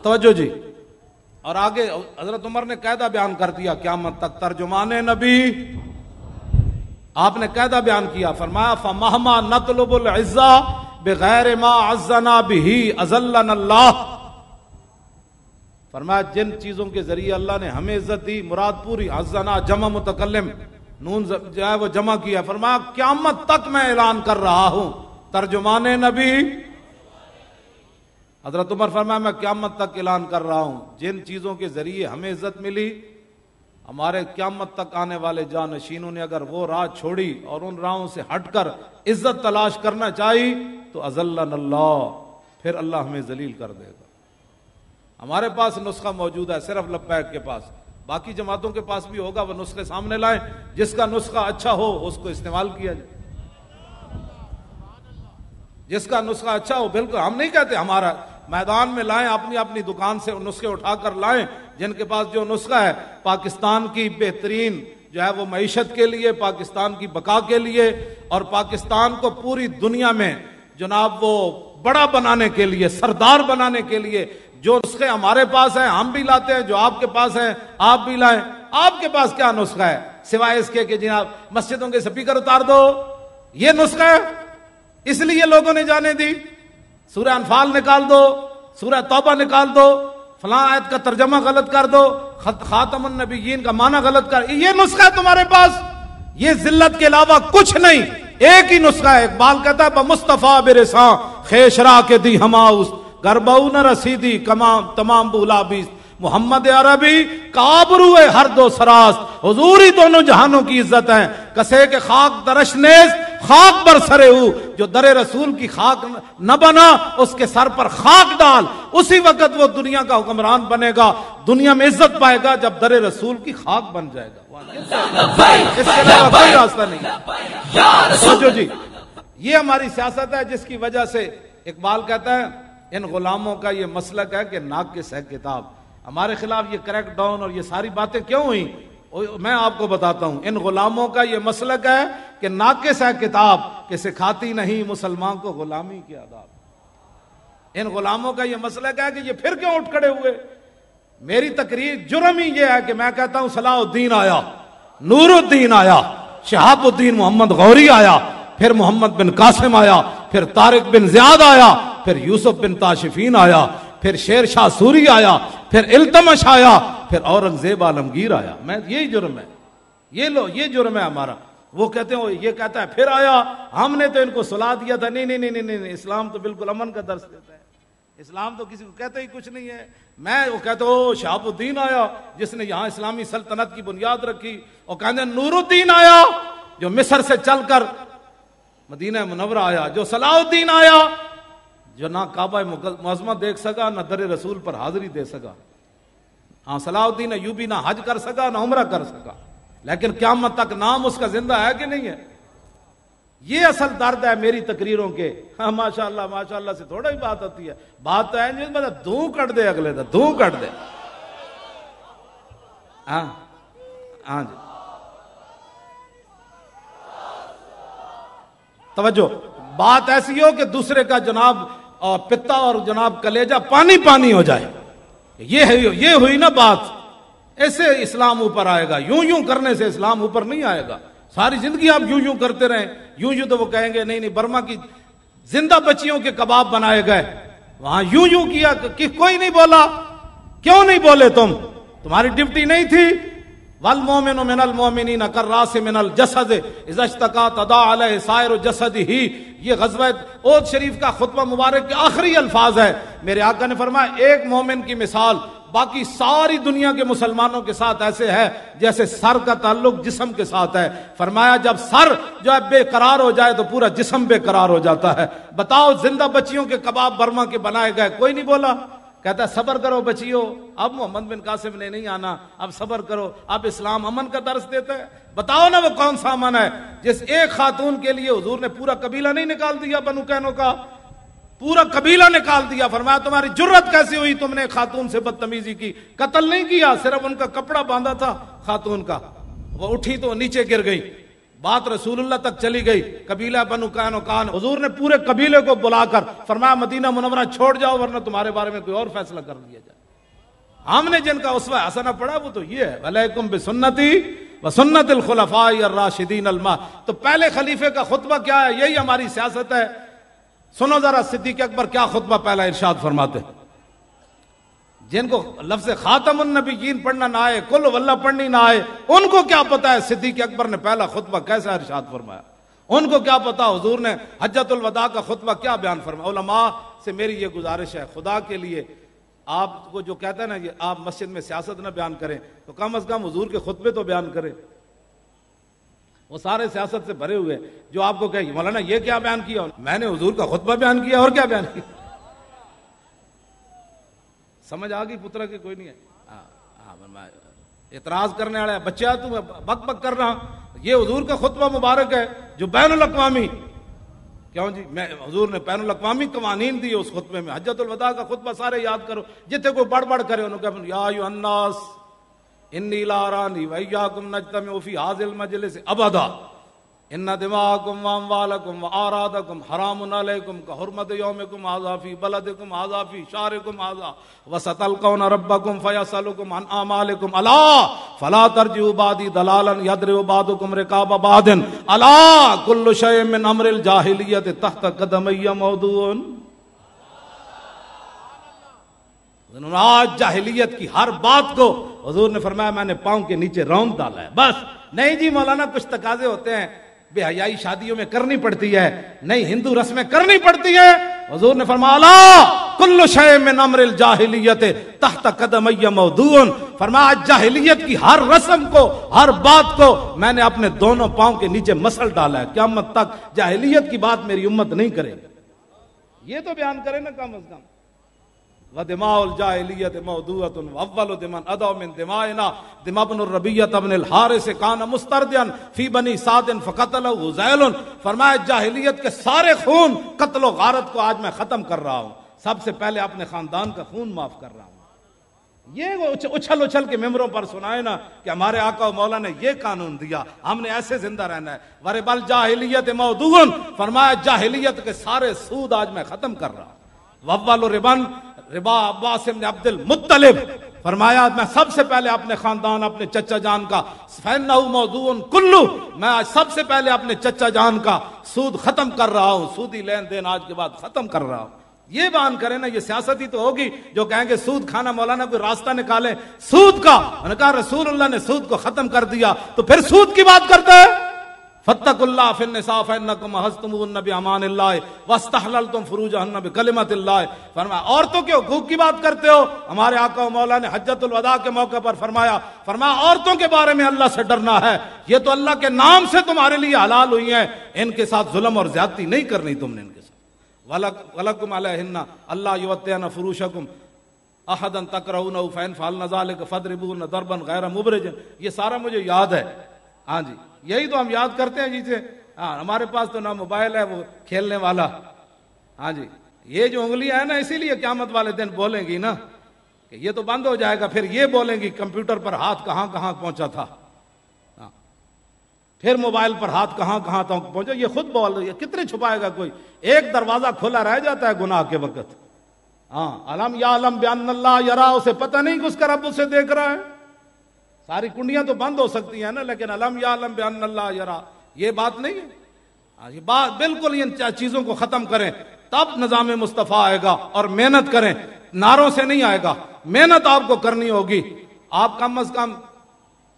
توجہ جی، اور آگے حضرت عمر نے قاعدہ بیان کر دیا قیامت تک، ترجمان نبی آپ نے قاعدہ بیان کیا، فرمایا فَمَهْمَا نَطْلُبُ الْعِزَّةَ بِغَيْرِ مَا عَزَّنَا بِهِ أَذَلَّنَا اللَّهُ، فرمایا جن چیزوں کے ذریعے اللہ نے ہمیں عزت دی، مراد پوری عزنا جمع متکلم، نون جو ہے وہ جمع کیا، فرمایا قیامت تک میں اعلان کر رہا ہوں، ترجمان نبی حضرت عمر فرمایا میں قیامت تک اعلان کر رہا ہوں جن چیزوں کے ذریعے ہمیں عزت ملی، ہمارے قیامت تک آنے والے جانشینوں نے اگر وہ راہ چھوڑی اور ان راہوں سے ہٹ کر عزت تلاش کرنا چاہی تو اذلنا اللہ، پھر اللہ ہمیں ذلیل کر دے گا۔ ہمارے پاس نسخہ موجود ہے صرف لبیک کے پاس، باقی جماعتوں کے پاس بھی ہوگا، وہ نسخے سامنے لائیں، جس کا نسخہ اچھا ہو اس کو استعمال کیا جائے، جس کا نسخہ اچھا ہو، بالکل ہم نہیں کہتے ہمارا، میدان میں لائیں، اپنی اپنی دکان سے نسخے اٹھا کر لائیں، جن کے پاس جو نسخہ ہے پاکستان کی بہترین جو ہے وہ معیشت کے لیے، پاکستان کی بقا کے لیے، اور پاکستان کو پوری دنیا میں جناب وہ بڑا بنانے کے لیے، سردار بنانے کے لیے جو نسخے ہمارے پاس ہیں ہم بھی لاتے ہیں، جو آپ کے پاس ہیں آپ بھی لائیں۔ آپ کے پاس کیا نسخہ ہے سوائے اس کے کہ جناب مسجدوں کے سپیکر اتار دو، یہ نسخہ ہے؟ اس لیے لوگوں نے جانے دی، سورہ انفال نکال دو، سورہ توبہ نکال دو، فلاں آیت کا ترجمہ غلط کر دو، خاتم النبیین کا معنی غلط کر، یہ نسخہ ہے تمہارے پاس؟ یہ ذلت کے علاوہ کچھ نہیں، ایک ہی نسخہ ہے۔ اقبال کہتا ہے بمصطفیٰ برساں خیشرا کے دی ہماؤس گرباؤ نہ رسیدی تمام بولا بیس، محمد عربی کابرو ہر دو سراس، حضور ہی دونوں جہانوں کی عزت ہیں، کسے کے خاک درش نیز خاک بر سرے ہو، جو در رسول کی خاک نہ بنا اس کے سر پر خاک ڈال، اسی وقت وہ دنیا کا حکمران بنے گا، دنیا میں عزت پائے گا جب در رسول کی خاک بن جائے گا، اس کے علاوہ کوئی راستہ نہیں۔ سوچو جی، یہ ہماری سیاست ہے جس کی وجہ سے اقبال کہتا ہے ان غلاموں کا یہ مسلک ہے کہ ناقص ہے کتاب۔ ہمارے خلاف یہ کریک ڈاؤن اور یہ ساری باتیں کیوں ہوئیں؟ میں آپ کو بتاتا ہوں، ان غلاموں کا یہ مسلک ہے کہ ناقص ہے کتاب کہ سکھاتی نہیں مسلمان کو غلامی کے آداب۔ ان غلاموں کا یہ مسلک ہے کہ یہ پھر کیوں اٹھ کھڑے ہوئے؟ میری تقریر جرم ہی یہ ہے کہ میں کہتا ہوں صلاح الدین آیا، نور الدین آیا، شہاب الدین محمد غوری آیا، پھر محمد بن قاسم آیا، پھر طارق بن زیاد آیا، پھر یوسف بن تاشفین آیا، پھر شیر شاہ سوری آیا، پھر التمش آیا، پھر اورنگزیب عالمگیر آیا۔ میں یہی جرم ہے، یہ لو یہ جرم ہے ہمارا. وہ کہتے ہیں یہ کہتا ہے پھر آیا ہم نے تو ان کو سلا دیا تھا. نہیں نہیں نہیں نہیں, اسلام تو بالکل امن کا درس دیتا ہے. اسلام تو کسی کو کہتا ہی کچھ نہیں ہے. میں وہ کہتا ہوں شہاب الدین آیا جس نے یہاں اسلامی سلطنت کی بنیاد رکھی, اور کہتے ہیں نور الدین آیا جو مصر سے چل کر مدینہ منورہ آیا, جو صلاح الدین آیا جو نہ کعبہ معظمہ دیکھ سکا نہ در رسول پر حاضری دے سکا. ہاں صلاح الدین ایوبی نہ حج کر سکا نہ عمرہ کر سکا, لیکن قیامت تک نام اس کا زندہ ہے کہ نہیں ہے. یہ اصل درد ہے میری تقریروں کے. ہاں ماشاءاللہ سے تھوڑا ہی بات ہوتی ہے, بات تو ہے نہیں مطلب دھوں کٹ دے اگلے دا دھوں کٹ دے. ہاں جی توجہ, بات ایسی ہو کہ دوسرے کا جناب پتا اور جناب کلیجہ پانی پانی ہو جائے. یہ ہوئی نا بات. ایسے اسلام اوپر آئے گا, یوں کرنے سے اسلام اوپر نہیں آئے گا. ساری زندگی آپ یوں کرتے رہیں, یوں تو وہ کہیں گے نہیں برما کی زندہ بچیوں کے کباب بنائے گئے, وہاں یوں کیا کہ کوئی نہیں بولا. کیوں نہیں بولے تمہاری ڈیوٹی نہیں تھی؟ والمؤمن من المؤمنین کالراس من الجسد اذا اشتکا تداعی علیہ سائر جسدہ. یہ غزوہ احد شریف کا خطبہ مبارک کے آخری الفاظ ہے. میرے آقا نے فرمایا ایک مومن کی مثال باقی ساری دنیا کے مسلمانوں کے ساتھ ایسے ہے جیسے سر کا تعلق جسم کے ساتھ ہے. فرمایا جب سر جو ہے بے قرار ہو جائے تو پورا جسم بے قرار ہو جاتا ہے. بتاؤ زندہ بچیوں کے کباب برما کے بنائے گئے, کوئی نہیں بولا. کہتا ہے صبر کرو بچیو, اب محمد بن قاسم نے نہیں آنا, اب صبر کرو. اب اسلام امن کا درس دیتا ہے. بتاؤ نا وہ کون سا امن ہے جس ایک خاتون کے لیے حضور نے پورا قبیلہ نہیں نکال دیا, بنو کینو کا پورا قبیلہ نکال دیا. فرمایا تمہاری جرت کیسی ہوئی, تم نے خاتون سے بدتمیزی کی. قتل نہیں کیا, صرف ان کا کپڑا باندھا تھا خاتون کا. وہ اٹھی تو نیچے گر گئی, بات رسول اللہ تک چلی گئی. قبیلہ بنو قینقاع, حضور نے پورے قبیلے کو بلا کر فرمایا مدینہ منورہ چھوڑ جاؤ ورنہ تمہارے بارے میں کوئی اور فیصلہ کر لیا جائے. ہم نے جن کا اسوہ حسنہ پڑھا وہ تو یہ ہے, علیکم بسنتی وسنت الخلفاء الراشدین تو پہلے خلیفے کا خطبہ کیا ہے, یہی ہماری سیاست ہے. سنو ذرا صدیق اکبر کیا خطبہ پہلا ارشاد فرماتے. جن کو لفظ خاتم النبیین پڑھنا نہ آئے, کل واللہ پڑھنی نہ آئے, ان کو کیا پتا ہے صدیق اکبر نے پہلا خطبہ کیسا ارشاد فرمایا. ان کو کیا پتا حضور نے حجۃ الوداع کا خطبہ کیا بیان فرمایا. علماء سے میری یہ گزارش ہے, خدا کے لیے آپ کو جو کہتا ہے نا یہ آپ مسجد میں سیاست نہ بیان کریں تو کم از کم حضور کے خطبے تو بیان کریں. وہ سارے سیاست سے بھرے ہوئے جو آپ کو کہے مولانا یہ کیا بیان کیا, میں نے حضور کا خطبہ بیان کیا اور کیا بیان کیا. سمجھ آ گئی پترا کہ کوئی نہیں ہے. اعتراض کرنے والا ہے بچہ تم بک بک کر رہا, یہ حضور کا خطبہ مبارک ہے جو بین الاقوامی. کیوں جی, میں حضور نے بین الاقوامی قوانین دی اس خطبے میں. حجۃ الوداع کا خطبہ سارے یاد کرو, جتنے کوئی بڑھ بڑھ کرے انہوں نے یا ایھا الناس انی لا ارانی وایاکم نجتمع فی ھذا المجلس ابدا ان دماءکم واموالکم واعراضکم حرام علیکم کحرمت یومکم ھذا فی بلدکم ھذا فی شہرکم ھذا وستلقون ربکم فیسألکم عن اعمالکم الا فلا ترجعوا بعدی ضلالا یضرب بعضکم رقاب بعض الا کل شیء من امر الجاہلیت تحت قدمی موضوع. آج جاہلیت کی ہر بات کو حضور نے فرمایا میں نے پاؤں کے نیچے رون ڈالا ہے. بس نہیں جی مولانا کچھ تقاضے ہوتے ہیں, بے حیائی شادیوں میں کرنی پڑتی ہے, نہیں ہندو رسمیں کرنی پڑتی ہے. حضور نے فرمایا لا کل شیء من امر الجاہلیت تحت قدمی موضوع. فرمایا جاہلیت کی ہر رسم کو ہر بات کو میں نے اپنے دونوں پاؤں کے نیچے مسل ڈالا ہے. قیامت تک جاہلیت کی بات میری امت نہیں کرے گی. یہ تو بیان کرے نا کم از کم. ودماء الجاہلیت موضوعۃ واول دماء ادع من دمائنا دماء بن الربیعہ بن الحارث کان مستردیا فی بنی سعد فقتلہ غزیل. فرمایا جاہلیت کے سارے خون قتل و غارت کو آج میں ختم کر رہا ہوں, سب سے پہلے اپنے خاندان کا خون معاف کر رہا ہوں. یہ اچھل اچھل کے ممبروں پر سنائے نا کہ ہمارے آقا و مولا نے یہ قانون دیا, ہم نے ایسے زندہ رہنا ہے. ورب الجاہلیت موضوع, فرمایا جاہلیت کے سارے سود آج میں ختم کر رہا ہوں. واول ربن ربا عباس بن عبد المطلب, فرمایا میں سب سے پہلے اپنے خاندان اپنے چچا جان کا فإنہ موضوع کلو, میں آج سب سے پہلے اپنے چچا جان کا سود ختم کر رہا ہوں, سودی لین دین آج کے بعد ختم کر رہا ہوں. یہ بیان کریں نا، یہ سیاست ہی تو ہوگی جو کہیں گے سود کھانا، مولانا کوئی راستہ نکالے سود کا. انہوں نے کہا رسول اللہ نے سود کو ختم کر دیا تو پھر سود کی بات کرتا ہے. فاتقوا اللہ فی النساء فانکم اخذتموہن بامان اللہ واستحللتم فروجہن بکلمۃ اللہ. فرمایا عورتوں کے حقوق کی بات کرتے ہو. ہمارے آقا و مولا نے حجۃ الوداع کے موقع پر فرمایا عورتوں کے بارے میں اللہ سے ڈرنا ہے، یہ تو اللہ کے نام سے تمہارے لیے حلال ہوئی ہیں، ان کے ساتھ ظلم اور زیادتی نہیں کرنی تم نے ان کے ساتھ. وَلَكُمْ عَلَيْهِنَّ أَلَّا يُوَطِّئْنَ فُرُوشَكُمْ أَحَدًا تَكْرَهُونَهُ فَإِنْ فَعَلْنَ ذَلِكَ فَاضْرِبُوهُنَّ ضَرْبًا غَيْرَ مُبْرِجٍ. یہ سارا مجھے یاد ہے. ہاں جی، یہی تو ہم یاد کرتے ہیں جی سے. ہاں ہمارے پاس تو نہ موبائل ہے وہ کھیلنے والا. ہاں جی، یہ جو انگلیاں ہیں نا اسی لیے قیامت والے دن بولیں گی نا کہ یہ تو بند ہو جائے گا، پھر یہ بولیں گی کمپیوٹر پر ہاتھ کہاں کہاں پہنچا تھا، پھر موبائل پر ہاتھ کہاں کہاں تک پہنچا. یہ خود بول رہی ہے، کتنے چھپائے گا کوئی؟ ایک دروازہ کھلا رہ جاتا ہے گناہ کے وقت. ہاں علم یعلم بان اللہ یرا، اسے پتہ نہیں کہ اس کا رب اسے دیکھ رہا ہے. ساری کنڈیاں تو بند ہو سکتی ہیں نا، لیکن علم یعلم بان اللہ یرا یہ بات نہیں ہے. یہ بات بالکل ان چیزوں کو ختم کریں تب نظام مصطفیٰ آئے گا. اور محنت کریں، نعروں سے نہیں آئے گا، محنت آپ کو کرنی ہوگی. آپ کم از کم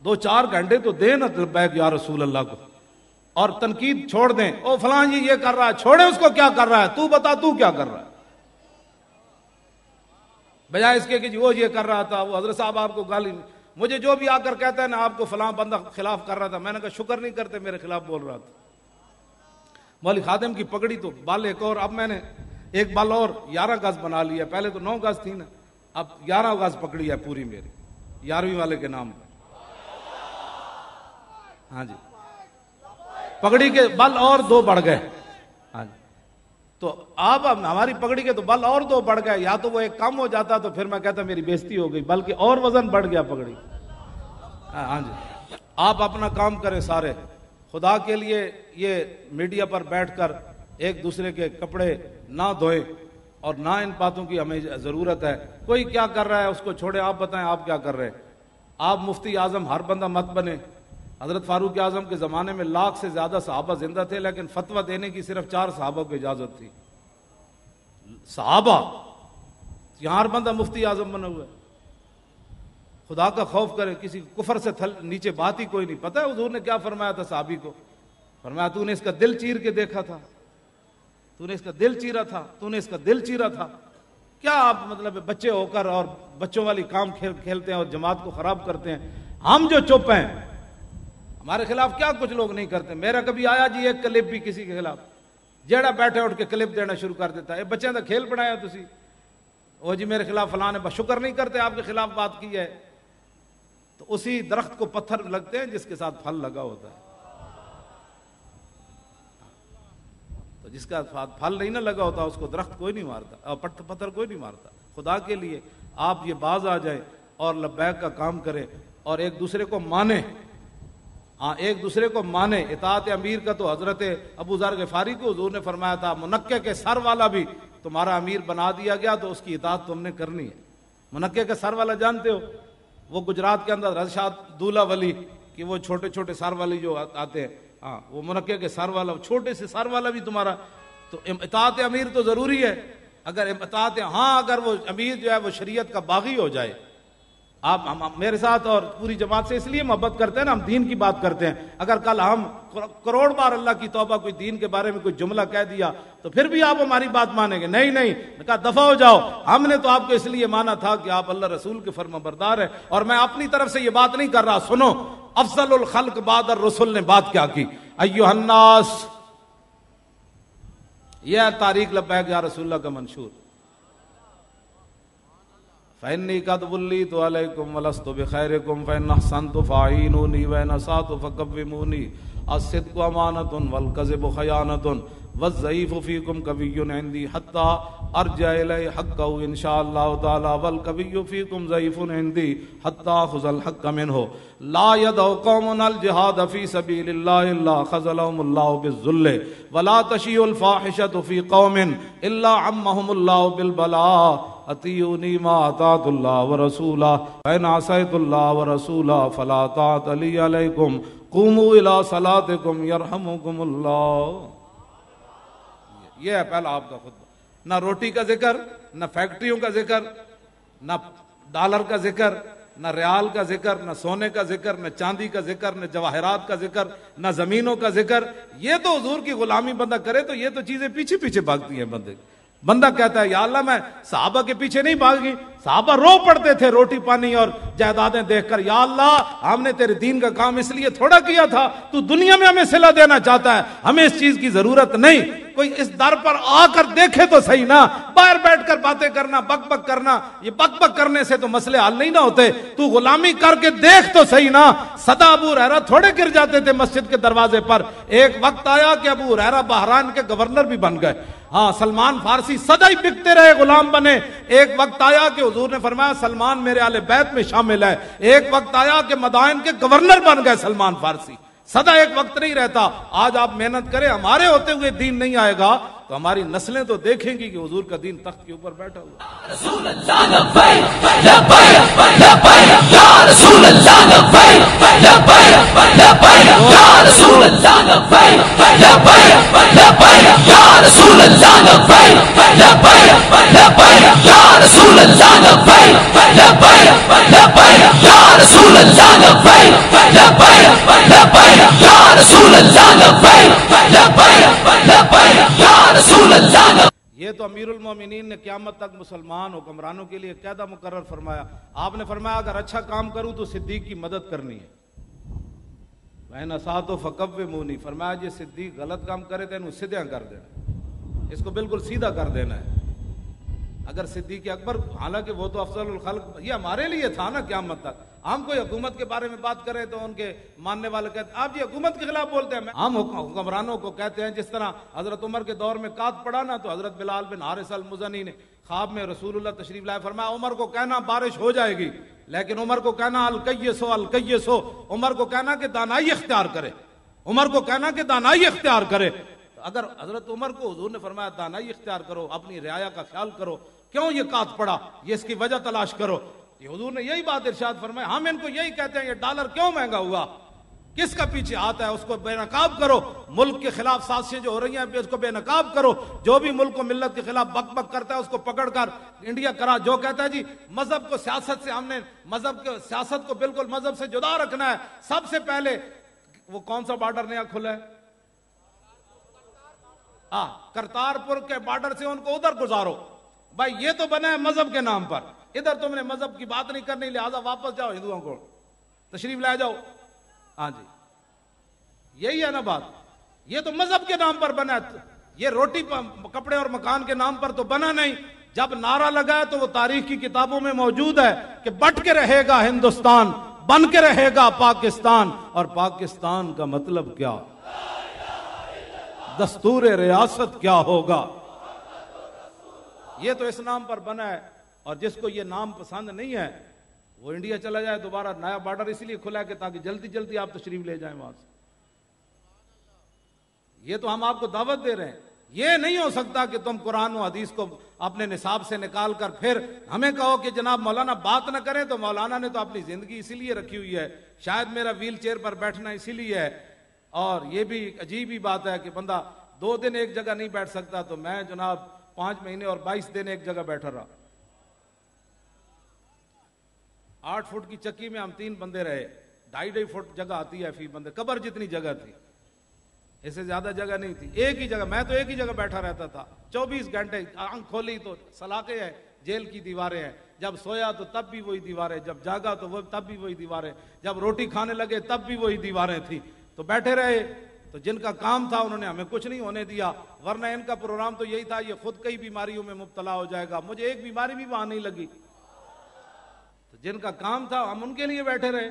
2-4 گھنٹے تو دیں نا لبیک یا رسول اللہ کو، اور تنقید چھوڑ دیں. او فلاں جی یہ کر رہا ہے، چھوڑیں اس کو کیا کر رہا ہے، تو بتا تو کیا کر رہا ہے، بجائے اس کے کہ وہ یہ کر رہا تھا، وہ حضرت صاحب آپ کو گالی. مجھے جو بھی آ کر کہتا ہے نا آپ کو فلاں بندہ خلاف کر رہا تھا، میں نے کہا شکر نہیں کرتے میرے خلاف بول رہا تھا. مولوی خادم کی پگڑی تو بال ایک اور، اب میں نے ایک بال اور 11 گز بنا لیا. پہلے تو 9 گز تھی نا، اب 11 گز پکڑی ہے پوری میری 11ویں والے کے نام پر. ہاں جی، پگڑی کے بل اور 2 بڑھ گئے. ہاں جی، تو اب ہماری پگڑی کے تو بل اور 2 بڑھ گئے. یا تو وہ ایک کم ہو جاتا تو پھر میں کہتا میری بےزتی ہو گئی، بلکہ اور وزن بڑھ گیا پگڑی. ہاں جی، آپ اپنا کام کریں سارے خدا کے لیے. یہ میڈیا پر بیٹھ کر ایک دوسرے کے کپڑے نہ دھوئیں، اور نہ ان باتوں کی ہمیں ضرورت ہے. کوئی کیا کر رہا ہے اس کو چھوڑیں، آپ بتائیں آپ کیا کر رہے ہیں. آپ مفتی اعظم ہر بندہ مت بنے. حضرت فاروق اعظم کے زمانے میں 1 لاکھ سے زیادہ صحابہ زندہ تھے، لیکن فتویٰ دینے کی صرف 4 صحابہ کو اجازت تھی. صحابہ، یہاں ہر بندہ مفتی اعظم بنا ہوا ہے. خدا کا خوف کرے، کسی کفر سے نیچے بات ہی کوئی نہیں. پتہ ہے حضور نے کیا فرمایا تھا صحابی کو؟ فرمایا تو نے اس کا دل چیر کے دیکھا تھا، تو نے اس کا دل چیرا تھا، تو نے اس کا دل چیرا تھا. کیا آپ مطلب بچے ہو کر اور بچوں والی کام کھیلتے ہیں اور جماعت کو خراب کرتے ہیں. ہم جو چپ ہیں، ہمارے خلاف کیا کچھ لوگ نہیں کرتے. میرا کبھی آیا جی ایک کلپ بھی کسی کے خلاف، جیڑا بیٹھے اٹھ کے کلپ دینا شروع کر دیتا ہے. بچوں کا کھیل بنایا تسی، وہ جی میرے خلاف فلاں نے شکر نہیں کرتے آپ کے خلاف بات کی ہے. تو اسی درخت کو پتھر لگتے ہیں جس کے ساتھ پھل لگا ہوتا ہے. تو جس کا پھل نہیں نہ لگا ہوتا اس کو درخت کوئی نہیں مارتا اور پتھر کوئی نہیں مارتا. خدا کے لیے آپ یہ باز آ جائیں اور لبیک کا کام کریں اور ایک دوسرے کو مانیں. ہاں ایک دوسرے کو مانے. اطاعت امیر کا تو حضرت ابو ذر غفاری کو حضور نے فرمایا تھا منقع کے سر والا بھی تمہارا امیر بنا دیا گیا تو اس کی اطاعت تم نے کرنی ہے. منقع کے سر والا جانتے ہو، وہ گجرات کے اندر رشاد دولہ ولی کہ وہ چھوٹے چھوٹے سر والی جو آتے ہیں، ہاں وہ منقع کے سر والا، چھوٹے سے سر والا بھی تمہارا. تو اطاعت امیر تو ضروری ہے. اگر اطاعت، ہاں اگر وہ امیر جو ہے وہ شریعت کا باغی ہو جائے. آپ میرے ساتھ اور پوری جماعت سے اس لیے محبت کرتے ہیں نا، ہم دین کی بات کرتے ہیں. اگر کل ہم کروڑ بار اللہ کی توبہ کوئی دین کے بارے میں کوئی جملہ کہہ دیا تو پھر بھی آپ ہماری بات مانیں گے؟ نہیں نہیں، کہا دفع ہو جاؤ. ہم نے تو آپ کو اس لیے مانا تھا کہ آپ اللہ رسول کے فرما بردار ہیں. اور میں اپنی طرف سے یہ بات نہیں کر رہا. سنو افضل الخلق بعد الرسل نے بات کیا کی. ایھا الناس، یہ تاریخ لبیک یا رسول اللہ کا منشور. فَإِنِّي قَدْ وُلِّيتُ عَلَيْكُمْ وَلَسْتُ بِخَيْرِكُمْ فَإِنْ أَحْسَنْتُ فَأَعِينُونِي وَإِنْ أَسَأْتُ فَكَوِّمُونِي. الصِّدْقُ أَمَانَةٌ وَالْكَذِبُ خَيَانَةٌ وَالضَّعِيفُ فِيكُمْ قَوِيٌّ عِنْدِي حَتَّى أَرْجِعَ إِلَيْهِ حَقَّهُ إِنْ شَاءَ اللَّهُ تَعَالَى وَالْقَوِيُّ فِيكُمْ ضَعِيفٌ عِنْدِي حَتَّى أَخُذَ الْحَقَّ مِنْهُ. لَا يَدْعُ قَوْمٌ الْجِهَادَ فِي سَبِيلِ اللَّهِ إِلَّا خَذَلَهُمُ اللَّهُ بِالذُّلِّ وَلَا تَشِيعُ الْفَاحِشَةُ فِي قَوْمٍ إِلَّا عَمَّهُمُ اللَّهُ بِالْبَلَاءِ. اطیعونی ما اطاعت اللہ ورسولہ فإن عصیت اللہ ورسولہ فلا طاعت لی علیکم قوموا الی صلاتکم یرحمکم اللہ. یہ ہے پہلا آپ کا خطبہ. نہ روٹی کا ذکر، نہ فیکٹریوں کا ذکر، نہ ڈالر کا ذکر، نہ ریال کا ذکر، نہ سونے کا ذکر، نہ چاندی کا ذکر، نہ جواہرات کا ذکر، نہ زمینوں کا ذکر. یہ تو حضور کی غلامی بندہ کرے تو یہ تو چیزیں پیچھے پیچھے بھاگتی ہیں بندے. بندہ کہتا ہے یا اللہ میں صحابہ کے پیچھے نہیں بھاگی، صحابہ رو پڑتے تھے روٹی پانی اور جائیدادیں دیکھ کر، یا اللہ ہم نے تیرے دین کا کام اس لیے تھوڑا کیا تھا، تو دنیا میں ہمیں صلہ دینا چاہتا ہے، ہمیں اس چیز کی ضرورت نہیں. کوئی اس در پر آ کر دیکھے تو صحیح نا. باہر بیٹھ کر باتیں کرنا، بک بک کرنا، یہ بک بک کرنے سے تو مسئلے حل نہیں نہ ہوتے. تو غلامی کر کے دیکھ تو صحیح نا. سدا ابو ہریرہ تھوڑے گر جاتے تھے مسجد کے دروازے پر. ایک وقت آیا کہ ابو ہریرہ بحران کے گورنر بھی بن گئے. ہاں سلمان فارسی سدا ہی بکتے رہے، غلام بنے. ایک وقت آیا کہ حضور نے فرمایا سلمان میرے اہل بیت میں شامل ہے. ایک وقت آیا کہ مدائن کے گورنر بن گئے سلمان فارسی. سدا ایک وقت نہیں رہتا. آج آپ محنت کریں، ہمارے ہوتے ہوئے دین نہیں آئے گا تو ہماری نسلیں تو دیکھیں گی کہ حضور کا دین تخت کے اوپر بیٹھا ہوا. رسول اللہ لبیک لبیک لبیک یا رسول اللہ لبیک لبیک لبیک یا رسول اللہ لبیک لبیک لبیک یا رسول اللہ لبیک لبیک لبیک یا رسول اللہ لبیک لبیک لبیک یا رسول اللہ لبیک لبیک لبیک یا رسول اللہ لبیک لبیک لبیک یا رسول اللہ. یہ تو امیر المومنین نے قیامت تک مسلمان حکمرانوں کے لیے قاعدہ مقرر فرمایا. آپ نے فرمایا اگر اچھا کام کروں تو صدیق کی مدد کرنی ہے. وَإِنْ أَسَأْتُ فَكَوِّمُونِي، فرمایا جی صدیق غلط کام کرے تو انہوں سیدھا کر دینا، اس کو بالکل سیدھا کر دینا ہے. اگر صدیق اکبر، حالانکہ وہ تو افضل الخلق، یہ ہمارے لیے تھا نا قیامت تک. ہم کوئی حکومت کے بارے میں بات کریں تو ان کے ماننے والے کہتے ہیں آپ جی حکومت کے خلاف بولتے ہیں. ہم حکمرانوں کو کہتے ہیں، جس طرح حضرت عمر کے دور میں قحط پڑا نا تو حضرت بلال بن حارث المزنی نے خواب میں رسول اللہ تشریف لائے، فرمایا عمر کو کہنا بارش ہو جائے گی، لیکن عمر کو کہنا الکیسو الکیسو، عمر کو کہنا کہ دانائی اختیار کرے، عمر کو کہنا کہ دانائی اختیار کرے. اگر حضرت عمر کو حضور نے فرمایا دانائی اختیار کرو، اپنی رعایا کا خیال کرو، کیوں یہ قحط پڑا، یہ اس کی وجہ تلاش کرو. یہ حضور نے یہی بات ارشاد فرمایا. ہم ان کو یہی کہتے ہیں یہ ڈالر کیوں مہنگا ہوا، کس کا پیچھے آتا ہے، اس کو بے نقاب کرو. ملک کے خلاف سازشیں جو ہو رہی ہیں اس کو بے نقاب کرو. جو بھی ملک و ملت کے خلاف بک بک کرتا ہے اس کو پکڑ کر انڈیا کرا. جو کہتا ہے جی مذہب کو سیاست سے، ہم نے مذہب کے سیاست کو بالکل مذہب سے جدا رکھنا ہے. سب سے پہلے وہ کون سا بارڈر نیا کھلا ہے؟ کرتارپور کے بارڈر سے ان کو ادھر گزارو. بھائی یہ تو بنا ہے مذہب کے نام پر، ادھر تم نے مذہب کی بات نہیں کرنی، لہذا واپس جاؤ، ہندوؤں کو تشریف لے جاؤ. ہاں جی یہی ہے نا بات. یہ تو مذہب کے نام پر بنا ہے، یہ روٹی کپڑے اور مکان کے نام پر تو بنا نہیں. جب نعرہ لگا ہے تو وہ تاریخ کی کتابوں میں موجود ہے کہ بٹ کے رہے گا ہندوستان، بن کے رہے گا پاکستان. اور پاکستان کا مطلب کیا، دستور ریاست کیا ہوگا، یہ تو اس نام پر بنا ہے. اور جس کو یہ نام پسند نہیں ہے وہ انڈیا چلا جائے. دوبارہ نیا بارڈر اس لیے کھلا ہے کہ تاکہ جلدی جلدی آپ تشریف لے جائیں وہاں سے. یہ تو ہم آپ کو دعوت دے رہے ہیں. یہ نہیں ہو سکتا کہ تم قرآن و حدیث کو اپنے نصاب سے نکال کر پھر ہمیں کہو کہ جناب مولانا بات نہ کریں. تو مولانا نے تو اپنی زندگی اسی لیے رکھی ہوئی ہے، شاید میرا ویل چیئر پر بیٹھنا اسی لیے ہے. اور یہ بھی عجیب ہی بات ہے کہ بندہ 2 دن ایک جگہ نہیں بیٹھ سکتا، تو میں جناب 5 مہینے اور 22 دن ایک جگہ بیٹھا رہا. 8 فٹ کی چکی میں ہم 3 بندے رہے. 2.5 فٹ جگہ آتی ہے فی بندے، قبر جتنی جگہ تھی، اس سے زیادہ جگہ نہیں تھی. ایک ہی جگہ، میں تو ایک ہی جگہ بیٹھا رہتا تھا 24 گھنٹے. آنکھ کھولی تو سلاخیں ہیں، جیل کی دیواریں ہیں. جب سویا تو تب بھی وہی دیواریں، جب جاگا تو وہ تب بھی وہی دیواریں، جب روٹی کھانے لگے تب بھی وہی دیواریں تھیں. تو بیٹھے رہے. تو جن کا کام تھا انہوں نے ہمیں کچھ نہیں ہونے دیا، ورنہ ان کا پروگرام تو یہی تھا یہ خود کئی بیماریوں میں مبتلا ہو جائے گا. مجھے ایک بیماری بھی وہاں نہیں لگی. تو جن کا کام تھا ہم ان کے لیے بیٹھے رہے.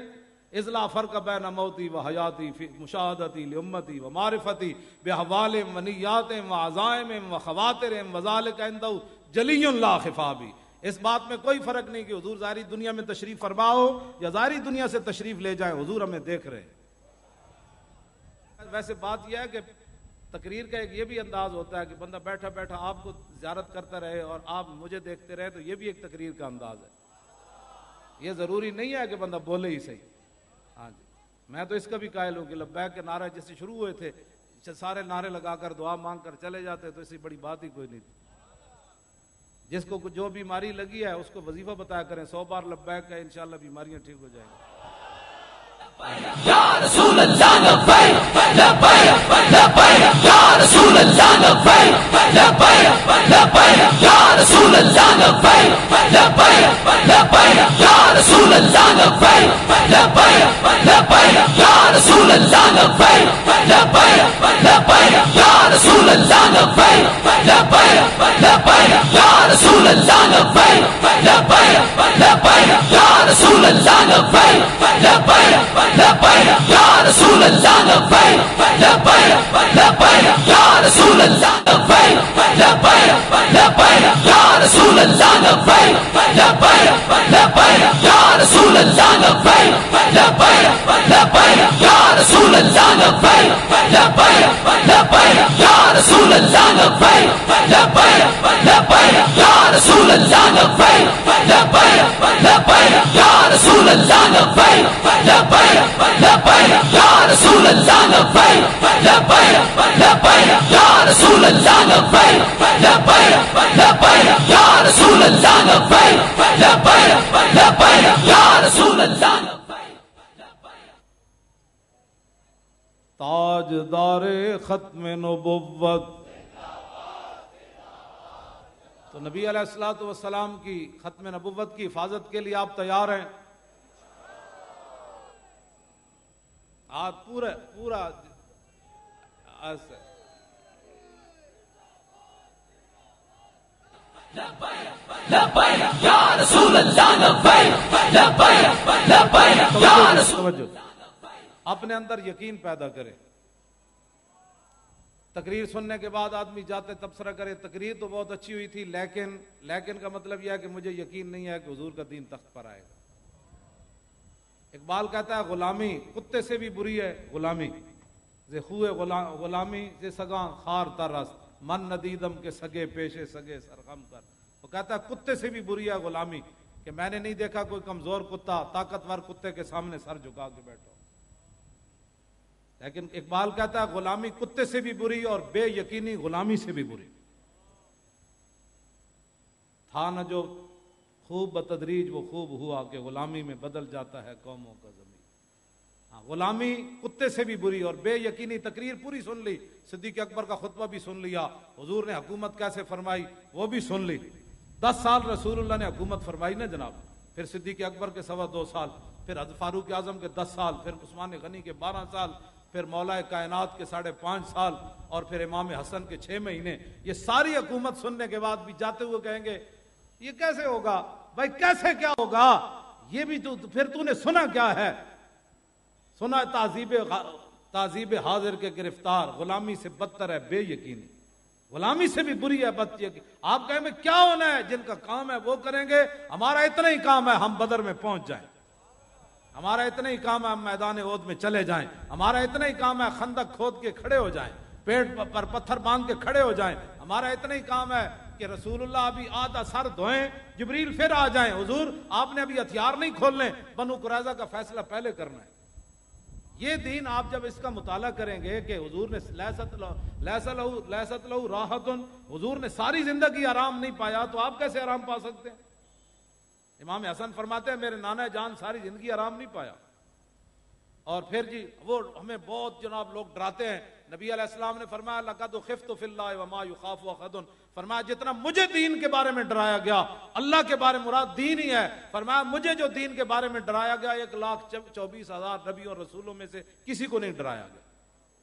اذلا فرق بین موتی و حیاتی فی مشاہدتی لامتی و معرفتی باحوال و نیات و عزائم و خواتر و ذالک عندہ جلی لا خفابی. اس بات میں کوئی فرق نہیں کہ حضور ظاہری دنیا میں تشریف فرما ہو یا ظاہری دنیا سے تشریف لے جائیں، حضور ہمیں دیکھ رہے ہیں. ویسے بات یہ ہے کہ تقریر کا ایک یہ بھی انداز ہوتا ہے کہ بندہ بیٹھا بیٹھا آپ کو زیارت کرتا رہے اور آپ مجھے دیکھتے رہے، تو یہ بھی ایک تقریر کا انداز ہے. یہ ضروری نہیں ہے کہ بندہ بولے ہی صحیح. ہاں جی میں تو اس کا بھی قائل ہوں کہ لبیک کے نعرے جس سے شروع ہوئے تھے سارے نعرے لگا کر دعا مانگ کر چلے جاتے تو اس سے بڑی بات ہی کوئی نہیں تھی. جس کو جو بیماری لگی ہے اس کو وظیفہ بتایا کریں، 100 بار لبیک ہے، انشاءاللہ بیماریاں ٹھیک ہو جائیں گی۔ یا رسول اللہ لبیک لبیک لبیک یا رسول اللہ لبیک لبیک لبیک یا رسول اللہ لبیک لبیک لبیک یا رسول اللہ لبیک لبیک لبیک یا رسول اللہ لبیک لبیک لبیک یا رسول اللہ لبیک لبیک لبیک یا رسول اللہ لبیک لبیک لبیک یا رسول اللہ لبیک لبیک لبیک یا رسول اللہ لبیک لبیک لبیک یا رسول اللہ لبیک لبیک لبیک یا رسول اللہ لبیک لبیک لبیک یا رسول اللہ لبیک لبیک لبیک یا رسول اللہ لبیک لبیک لبیک یا رسول اللہ لبیک لبیک لبیک یا رسول اللہ لبیک لبیک لبیک یا رسول اللہ لبیک لبیک لبیک یا رسول اللہ لبیک لبیک لبیک یا رسول اللہ لبیک لبیک لبیک یا رسول اللہ لبیک لبیک لبیک یا رسول اللہ لبیک۔ تاجدار ختم نبوت، تو نبی علیہ الصلوۃ والسلام کی ختم نبوت کی حفاظت کے لیے آپ تیار ہیں؟ آپ پورا ایسے لبیک یا رسول اللہ لبیک لبیک لبیک یا رسول توجہ، اپنے اندر یقین پیدا کرے۔ تقریر سننے کے بعد آدمی جاتے تبصرہ کرے، تقریر تو بہت اچھی ہوئی تھی، لیکن کا مطلب یہ ہے کہ مجھے یقین نہیں ہے کہ حضور کا دین تخت پر آئے گا۔ اقبال کہتا ہے غلامی کتے سے بھی بری ہے غلامی، زے خوے غلامی زے سگاں خار ترست، من ندیدم کے سگے پیشے سگے سرغم کر۔ وہ کہتا ہے کتے سے بھی بری ہے غلامی، کہ میں نے نہیں دیکھا کوئی کمزور کتا طاقتور کتے کے سامنے سر جھکا کے بیٹھو۔ لیکن اقبال کہتا ہے غلامی کتے سے بھی بری اور بے یقینی غلامی سے بھی بری۔ تھا نہ جو خوب بتدریج وہ خوب ہوا کہ غلامی میں بدل جاتا ہے قوموں کا زمین۔ ہاں، غلامی کتے سے بھی بری اور بے یقینی۔ تقریر پوری سن لی، صدیق اکبر کا خطبہ بھی سن لیا، حضور نے حکومت کیسے فرمائی وہ بھی سن لی۔ 10 سال رسول اللہ نے حکومت فرمائی نا جناب، پھر صدیق اکبر کے 2.25 سال، پھر حضرت فاروق اعظم کے 10 سال، پھر عثمان غنی کے 12 سال، پھر مولا کائنات کے 5.5 سال، اور پھر امام حسن کے 6 مہینے۔ یہ ساری حکومت سننے کے بعد بھی جاتے ہوئے کہیں گے یہ کیسے ہوگا؟ بھائی کیسے کیا ہوگا؟ یہ بھی پھر تو نے سنا کیا ہے؟ سنا تعذیب حاضر کے گرفتار، غلامی سے بدتر ہے بے یقینی، غلامی سے بھی بری ہے بد یقینی۔ آپ کہیں میں کیا ہونا ہے؟ جن کا کام ہے وہ کریں گے، ہمارا اتنا ہی کام ہے ہم بدر میں پہنچ جائیں، ہمارا اتنا ہی کام ہے ہم میدان احد میں چلے جائیں، ہمارا اتنا ہی کام ہے خندق کھود کے کھڑے ہو جائیں، پیٹ پر پتھر باندھ کے کھڑے ہو جائیں، ہمارا اتنا ہی کام ہے کہ رسول اللہ ابھی آدھا سر دھوئیں جبریل پھر آ جائیں، حضور آپ نے ابھی ہتھیار نہیں کھولنے، بنو قریظہ کا فیصلہ پہلے کرنا ہے۔ یہ دین آپ جب اس کا مطالعہ کریں گے کہ حضور نے لیست لہو راحتن، حضور نے ساری زندگی آرام نہیں پایا تو آپ کیسے آرام پا سکتے ہیں؟ امام حسن فرماتے ہیں میرے نانا جان ساری زندگی آرام نہیں پایا، اور پھر جی وہ ہمیں بہت جناب لوگ ڈراتے ہیں۔ نبی علیہ السلام نے فرمایا لقد خفت فی اللہ وما یخاف احد، فرمایا جتنا مجھے دین کے بارے میں ڈرایا گیا، اللہ کے بارے میں مراد دین ہی ہے، فرمایا مجھے جو دین کے بارے میں ڈرایا گیا 1,24,000 نبیوں اور رسولوں میں سے کسی کو نہیں ڈرایا گیا۔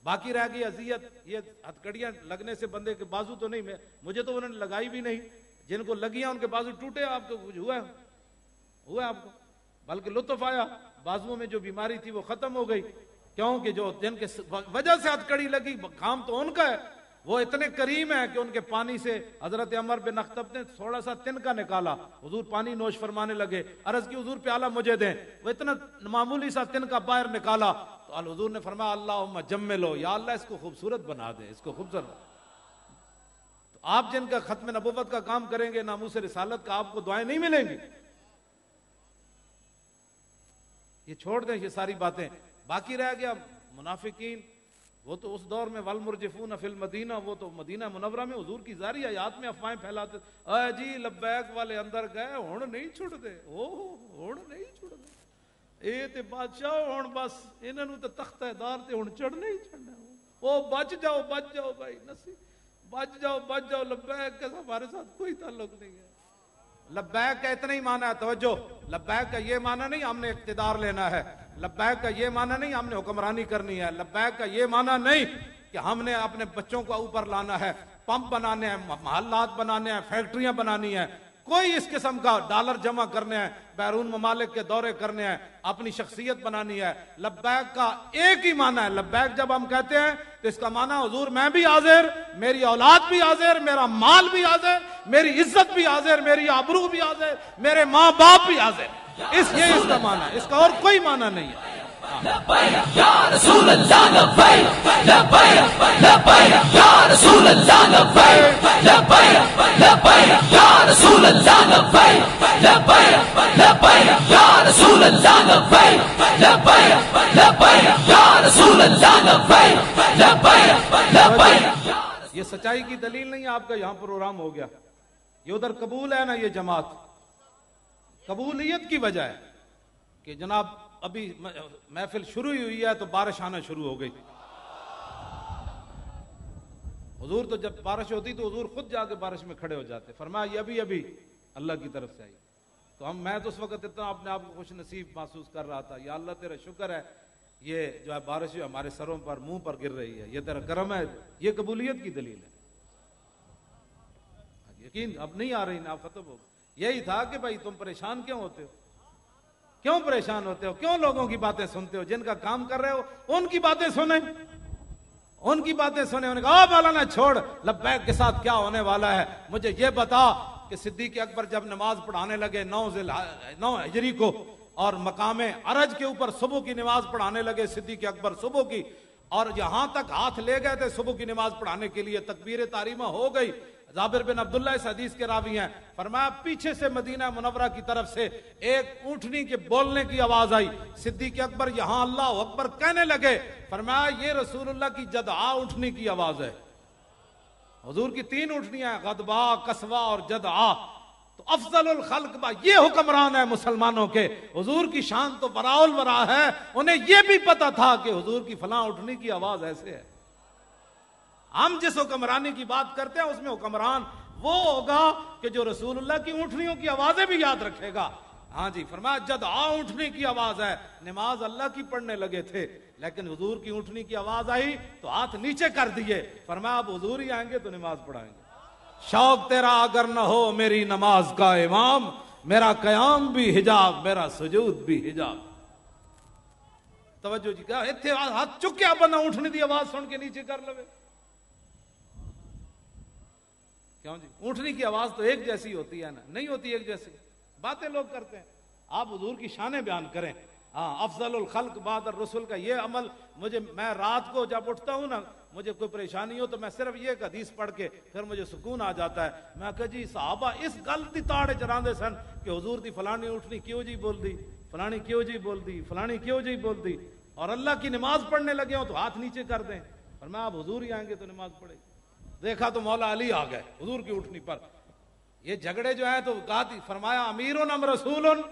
باقی رہ گئی اذیت، یہ ہتھکڑیاں لگنے سے بندے کے بازو تو نہیں، مجھے تو انہوں نے لگائی بھی نہیں، جن کو لگیاں ان کے بازو ٹوٹے، آپ کو کچھ ہوا آپ کو؟ بلکہ لطف آیا، بازوؤں میں جو بیماری تھی وہ ختم ہو گئی، کیونکہ جو جن کے وجہ سے ہتھکڑی لگی کام تو ان کا ہے، وہ اتنے کریم ہیں کہ ان کے پانی سے حضرت عمر بن اخطب نے تھوڑا سا تنکا نکالا، حضور پانی نوش فرمانے لگے، عرض کی حضور پیالہ مجھے دیں، وہ اتنا معمولی سا تنکا باہر نکالا تو حضور نے فرمایا اللہم جملو، یا اللہ اس کو خوبصورت بنا دے، اس کو خوبصورت۔ تو آپ جن کا ختم نبوت کا کام کریں گے، ناموس رسالت کا، آپ کو دعائیں نہیں ملیں گی۔ یہ چھوڑ دیں یہ ساری باتیں، باقی رہ گیا منافقین، وہ تو اس دور میں والمرجفون فی المدینہ، وہ تو مدینہ منورہ میں حضور کی ظاہری حیات میں افواہیں پھیلاتے، اے جی لبیک والے اندر گئے ہن نہیں چھڑ دے، ہن نہیں چھڑ دے، اے تے بادشاہ ہن بس انہاں نوں تے تختہ دار تے ہن چڑھنا ہی چڑھنا، او بچ جاؤ بھائی نسی، بچ جاؤ، لبیک کا ہمارے ساتھ کوئی تعلق نہیں ہے۔ لبیک کا اتنا ہی معنی ہے، توجہ، لبیک کا یہ معنی نہیں ہم نے اقتدار لینا ہے، لبیک کا یہ معنی نہیں ہم نے حکمرانی کرنی ہے، لبیک کا یہ معنی نہیں کہ ہم نے اپنے بچوں کو اوپر لانا ہے، پمپ بنانے ہیں، محلات بنانے ہیں، فیکٹریاں بنانی ہیں، کوئی اس قسم کا ڈالر جمع کرنے ہیں، بیرون ممالک کے دورے کرنے ہیں، اپنی شخصیت بنانی ہے۔ لبیک کا ایک ہی معنی ہے، لبیک جب ہم کہتے ہیں تو اس کا معنی حضور میں بھی حاضر، میری اولاد بھی حاضر، میرا مال بھی حاضر، میری عزت بھی حاضر، میری آبرو بھی حاضر، میرے ماں باپ بھی حاضر، یہ اس کا معنی ہے، اس کا اور کوئی معنی نہیں ہے۔ لبیک یا رسول اللہ لبیک، لبیک لبیک یا رسول اللہ لبیک، لبیک لبیک یا رسول اللہ لبیک، لبیک لبیک یا رسول اللہ لبیک، لبیک لبیک یا رسول اللہ لبیک، لبیک لبیک۔ یہ سچائی کی دلیل نہیں ہے آپ کا یہاں پروگرام ہو گیا، یہ ادھر قبول ہے نا، یہ جماعت قبولیت کی وجہ ہے کہ جناب ابھی محفل شروع ہوئی ہے تو بارش آنا شروع ہو گئی۔ حضور تو جب بارش ہوتی تو حضور خود جا کے بارش میں کھڑے ہو جاتے، فرمایا یہ ابھی اللہ کی طرف سے آئی۔ تو میں تو اس وقت اتنا اپنے آپ کو خوش نصیب محسوس کر رہا تھا، یا اللہ تیرا شکر ہے، یہ جو ہے بارش ہمارے سروں پر منہ پر گر رہی ہے، یہ تیرا کرم ہے، یہ قبولیت کی دلیل ہے۔ یقین اب نہیں آ رہی نا، ختم ہو، یہی تھا کہ بھائی تم پریشان کیوں ہوتے ہو، کیوں پریشان ہوتے ہو، کیوں لوگوں کی باتیں سنتے ہو، جن کا کام کر رہے ہو ان کی باتیں سنیں، ان کی باتیں سنیں۔ انہوں نے کہا مولانا چھوڑ، لبیک کے ساتھ کیا ہونے والا ہے، مجھے یہ بتا کہ صدیق اکبر جب نماز پڑھانے لگے 9 ہجری کو اور مقام عرج کے اوپر صبح کی نماز پڑھانے لگے صدیق اکبر صبح کی، اور یہاں تک ہاتھ لے گئے تھے صبح کی نماز پڑھانے کے لیے، تکبیر تحریمہ ہو گئی، جابر بن عبداللہ اس حدیث کے راوی ہیں، فرمایا پیچھے سے مدینہ منورہ کی طرف سے ایک اونٹنی کے بولنے کی آواز آئی، صدیق اکبر یہاں اللہ اکبر کہنے لگے، فرمایا یہ رسول اللہ کی جدعا اونٹنی کی آواز ہے۔ حضور کی 3 اونٹنیاں ہیں، غدبا، قصوا اور جدعا، تو افضل الخلق با یہ حکمران ہے مسلمانوں کے، حضور کی شان تو براء البراء ہے، انہیں یہ بھی پتا تھا کہ حضور کی فلاں اونٹنی کی آواز ایسے ہے۔ ہم جس حکمرانی کی بات کرتے ہیں اس میں حکمران وہ ہوگا کہ جو رسول اللہ کی اونٹنیوں کی آوازیں بھی یاد رکھے گا۔ ہاں جی، فرمایا جدعا اونٹنی کی آواز ہے، نماز اللہ کی پڑھنے لگے تھے لیکن حضور کی اونٹنی کی آواز آئی تو ہاتھ نیچے کر دیے، فرمایا اب حضور ہی آئیں گے تو نماز پڑھائیں گے۔ شوق تیرا اگر نہ ہو میری نماز کا امام، میرا قیام بھی حجاب، میرا سجود بھی حجاب۔ توجہ جی، کیا اتھے ہاتھ چکیا بندہ اونٹنی دی آواز سن کے نیچے کر لوے، کیوں جی؟ اونٹنی کی آواز تو ایک جیسی ہوتی ہے نا، نہیں ہوتی ایک جیسی، باتیں لوگ کرتے ہیں، آپ حضور کی شانیں بیان کریں۔ ہاں، افضل الخلق بعد الرسل کا یہ عمل، میں رات کو جب اٹھتا ہوں نا، مجھے کوئی پریشانی ہو تو میں صرف یہ حدیث پڑھ کے پھر مجھے سکون آ جاتا ہے۔ میں کہا جی صحابہ اس گل دی تاڑے چراندے سن کہ حضور دی فلانی اٹھنی کیوں جی بول دی، فلانی کیوں جی بول دی، فلانی کیوں جی بول دی، اور اللہ کی نماز پڑھنے لگے ہوں تو ہاتھ نیچے کر دیں، اور میں آپ حضور ہی آئیں گے تو نماز پڑھے گی۔ دیکھا تو مولا علی آ گئے حضور کی اٹھنی پر، یہ جھگڑے جو ہیں تو فرمایا امیرن ام رسولن،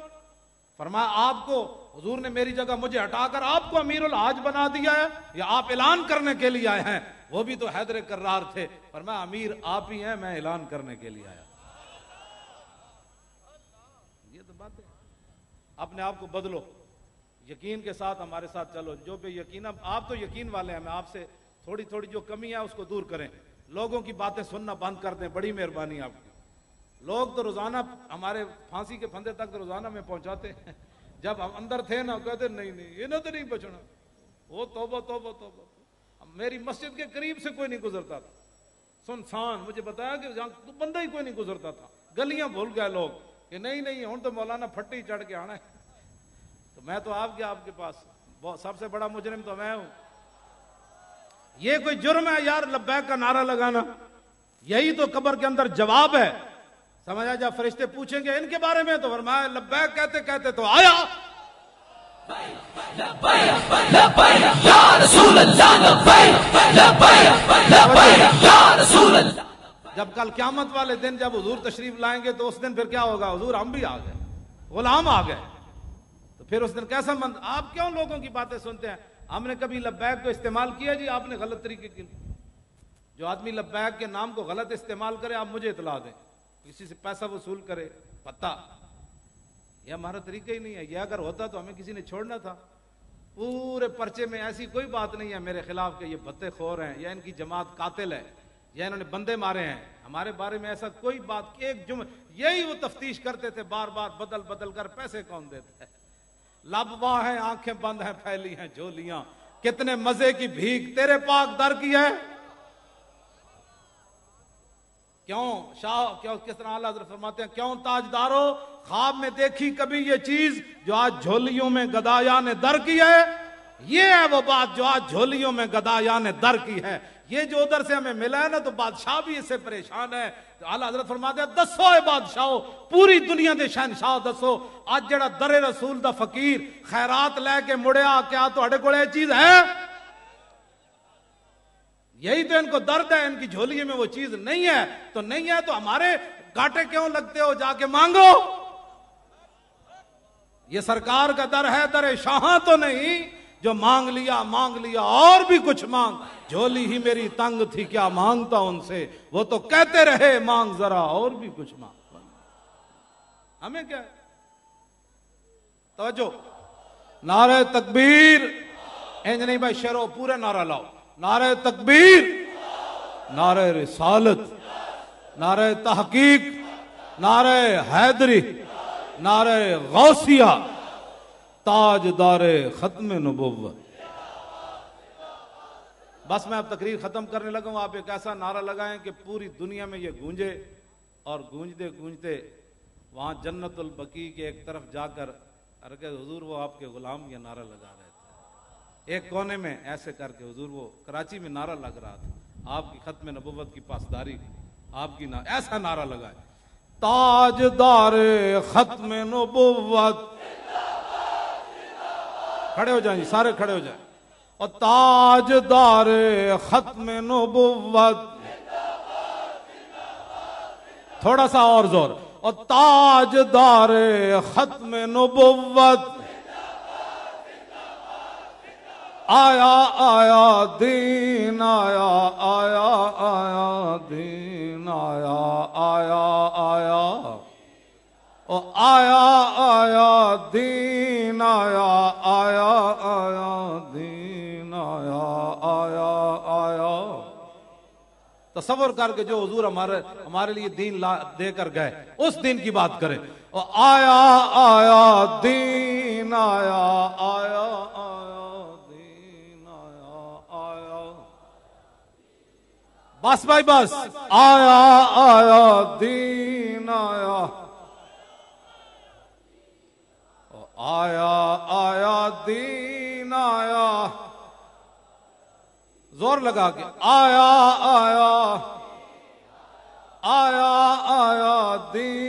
فرمایا آپ کو حضور نے میری جگہ مجھے ہٹا کر آپ کو امیر الحاج بنا دیا ہے یا آپ اعلان کرنے کے لیے آئے ہیں؟ وہ بھی تو حیدر کرار تھے، فرمایا امیر آپ ہی ہیں، میں اعلان کرنے کے لیے آیا۔ یہ تو بات ہے، اپنے آپ کو بدلو، یقین کے ساتھ ہمارے ساتھ چلو، جو بے یقین، آپ تو یقین والے ہیں، میں آپ سے تھوڑی تھوڑی جو کمی ہے اس کو دور کریں، لوگوں کی باتیں سننا بند کر دیں، بڑی مہربانی آپ کی۔ لوگ تو روزانہ ہمارے پھانسی کے پھندے تک تو روزانہ میں پہنچاتے ہیں، جب ہم اندر تھے نا کہتے نہیں انہیں تو نہیں بچنا، وہ توبہ توبہ توبہ۔ میری مسجد کے قریب سے کوئی نہیں گزرتا تھا، سنسان، مجھے بتایا کہ جہاں بندہ ہی کوئی نہیں گزرتا تھا، گلیاں بھول گئے لوگ کہ نہیں ہوں تو مولانا پھٹی چڑھ کے آنا ہے۔ تو میں تو آپ کے پاس سب سے بڑا مجرم تو میں ہوں۔ یہ کوئی جرم ہے یار لبیک کا نعرہ لگانا؟ یہی تو قبر کے اندر جواب ہے، سمجھا؟ جب فرشتے پوچھیں گے ان کے بارے میں تو فرمایا لبیک کہتے کہتے تو آیا، جب کل قیامت والے دن جب حضور تشریف لائیں گے تو اس دن پھر کیا ہوگا؟ حضور ہم بھی آ گئے، غلام آ گئے، تو پھر اس دن کیسا مند؟ آپ کیوں لوگوں کی باتیں سنتے ہیں؟ ہم نے کبھی لبیک کو استعمال کیا جی؟ آپ نے غلط طریقے کے، جو آدمی لبیک کے نام کو غلط استعمال کرے آپ مجھے اطلاع دیں، کسی سے پیسہ وصول کرے، پتہ، یہ ہمارا طریقہ ہی نہیں ہے۔ یہ اگر ہوتا تو ہمیں کسی نے چھوڑنا تھا؟ پورے پرچے میں ایسی کوئی بات نہیں ہے میرے خلاف کہ یہ بھتے خور ہیں یا ان کی جماعت قاتل ہے یا انہوں نے بندے مارے ہیں، ہمارے بارے میں ایسا کوئی بات، ایک یہی وہ تفتیش کرتے تھے بار بار بدل بدل کر، پیسے کون دیتا ہے؟ لب واہ ہیں، آنکھیں بند ہیں، پھیلی ہیں جھولیاں، کتنے مزے کی بھیک تیرے پاک در کی ہے۔ کیوں شاہ، کیوں کس طرح اعلیٰ حضرت فرماتے ہیں، کیوں تاجدارو خواب میں دیکھی کبھی یہ چیز جو آج جھولیوں میں گدایان در کی ہے؟ یہ ہے وہ بات جو آج جھولیوں میں گدایان در کی ہے۔ یہ جو ادھر سے ہمیں ملا ہے نا تو بادشاہ بھی اس سے پریشان ہے۔ تو اعلیٰ حضرت فرماتے ہیں دسو اے بادشاہو، پوری دنیا دے شہنشاہ دسو، آج جڑا در رسول دا فقیر خیرات لے کے مڑیا، کیا تہاڈے کول یہ چیز ہے؟ یہی تو ان کو درد ہے، ان کی جھولی میں وہ چیز نہیں ہے، تو نہیں ہے تو ہمارے گاٹے کیوں لگتے ہو؟ جا کے مانگو۔ یہ سرکار کا در ہے، در شاہاں تو نہیں جو مانگ لیا اور بھی کچھ مانگ، جھولی ہی میری تنگ تھی کیا مانگتا ان سے، وہ تو کہتے رہے مانگ ذرا اور بھی کچھ مانگ۔ ہمیں کیا ہے؟ توجہ، نعرہ تکبیر، انج نہیں بھائی شیرو، پورے نعرہ لاؤ، نعرہ تکبیر، نعرہ رسالت، نعرہ تحقیق، نعرہ حیدری، نعرہ غوثیہ، تاجدار ختم نبوت۔ بس میں اب تقریر ختم کرنے لگا ہوں، آپ ایک ایسا نعرہ لگائیں کہ پوری دنیا میں یہ گونجے، اور گونجتے گونجتے وہاں جنت البقیع کے ایک طرف جا کر ارکے حضور وہ آپ کے غلام یہ نعرہ لگا رہے تھے، ایک کونے میں ایسے کر کے حضور وہ کراچی میں نعرہ لگ رہا تھا آپ کی ختم نبوت کی پاسداری، آپ کی ایسا نعرہ لگائے، تاجدار ختم نبوت، کھڑے ہو جائیں جی، سارے کھڑے ہو جائیں، اور تاجدار ختم نبوت، تھوڑا سا اور زور، اور تاجدار ختم نبوت، آیا آیا دین آیا، آیا آیا دین آیا، آیا آیا، او آیا آیا دین آیا، آیا آیا دین آیا، آیا آیا۔ تصور کر کے جو حضور ہمارے لیے دین دے کر گئے اس دین کی بات کریں، او آیا آیا دین آیا، آیا آیا دین آیا، آیا، بس بھائی بس، آیا آیا دین آیا، آیا آیا دین آیا، زور لگا کے، آیا آیا، آیا آیا دین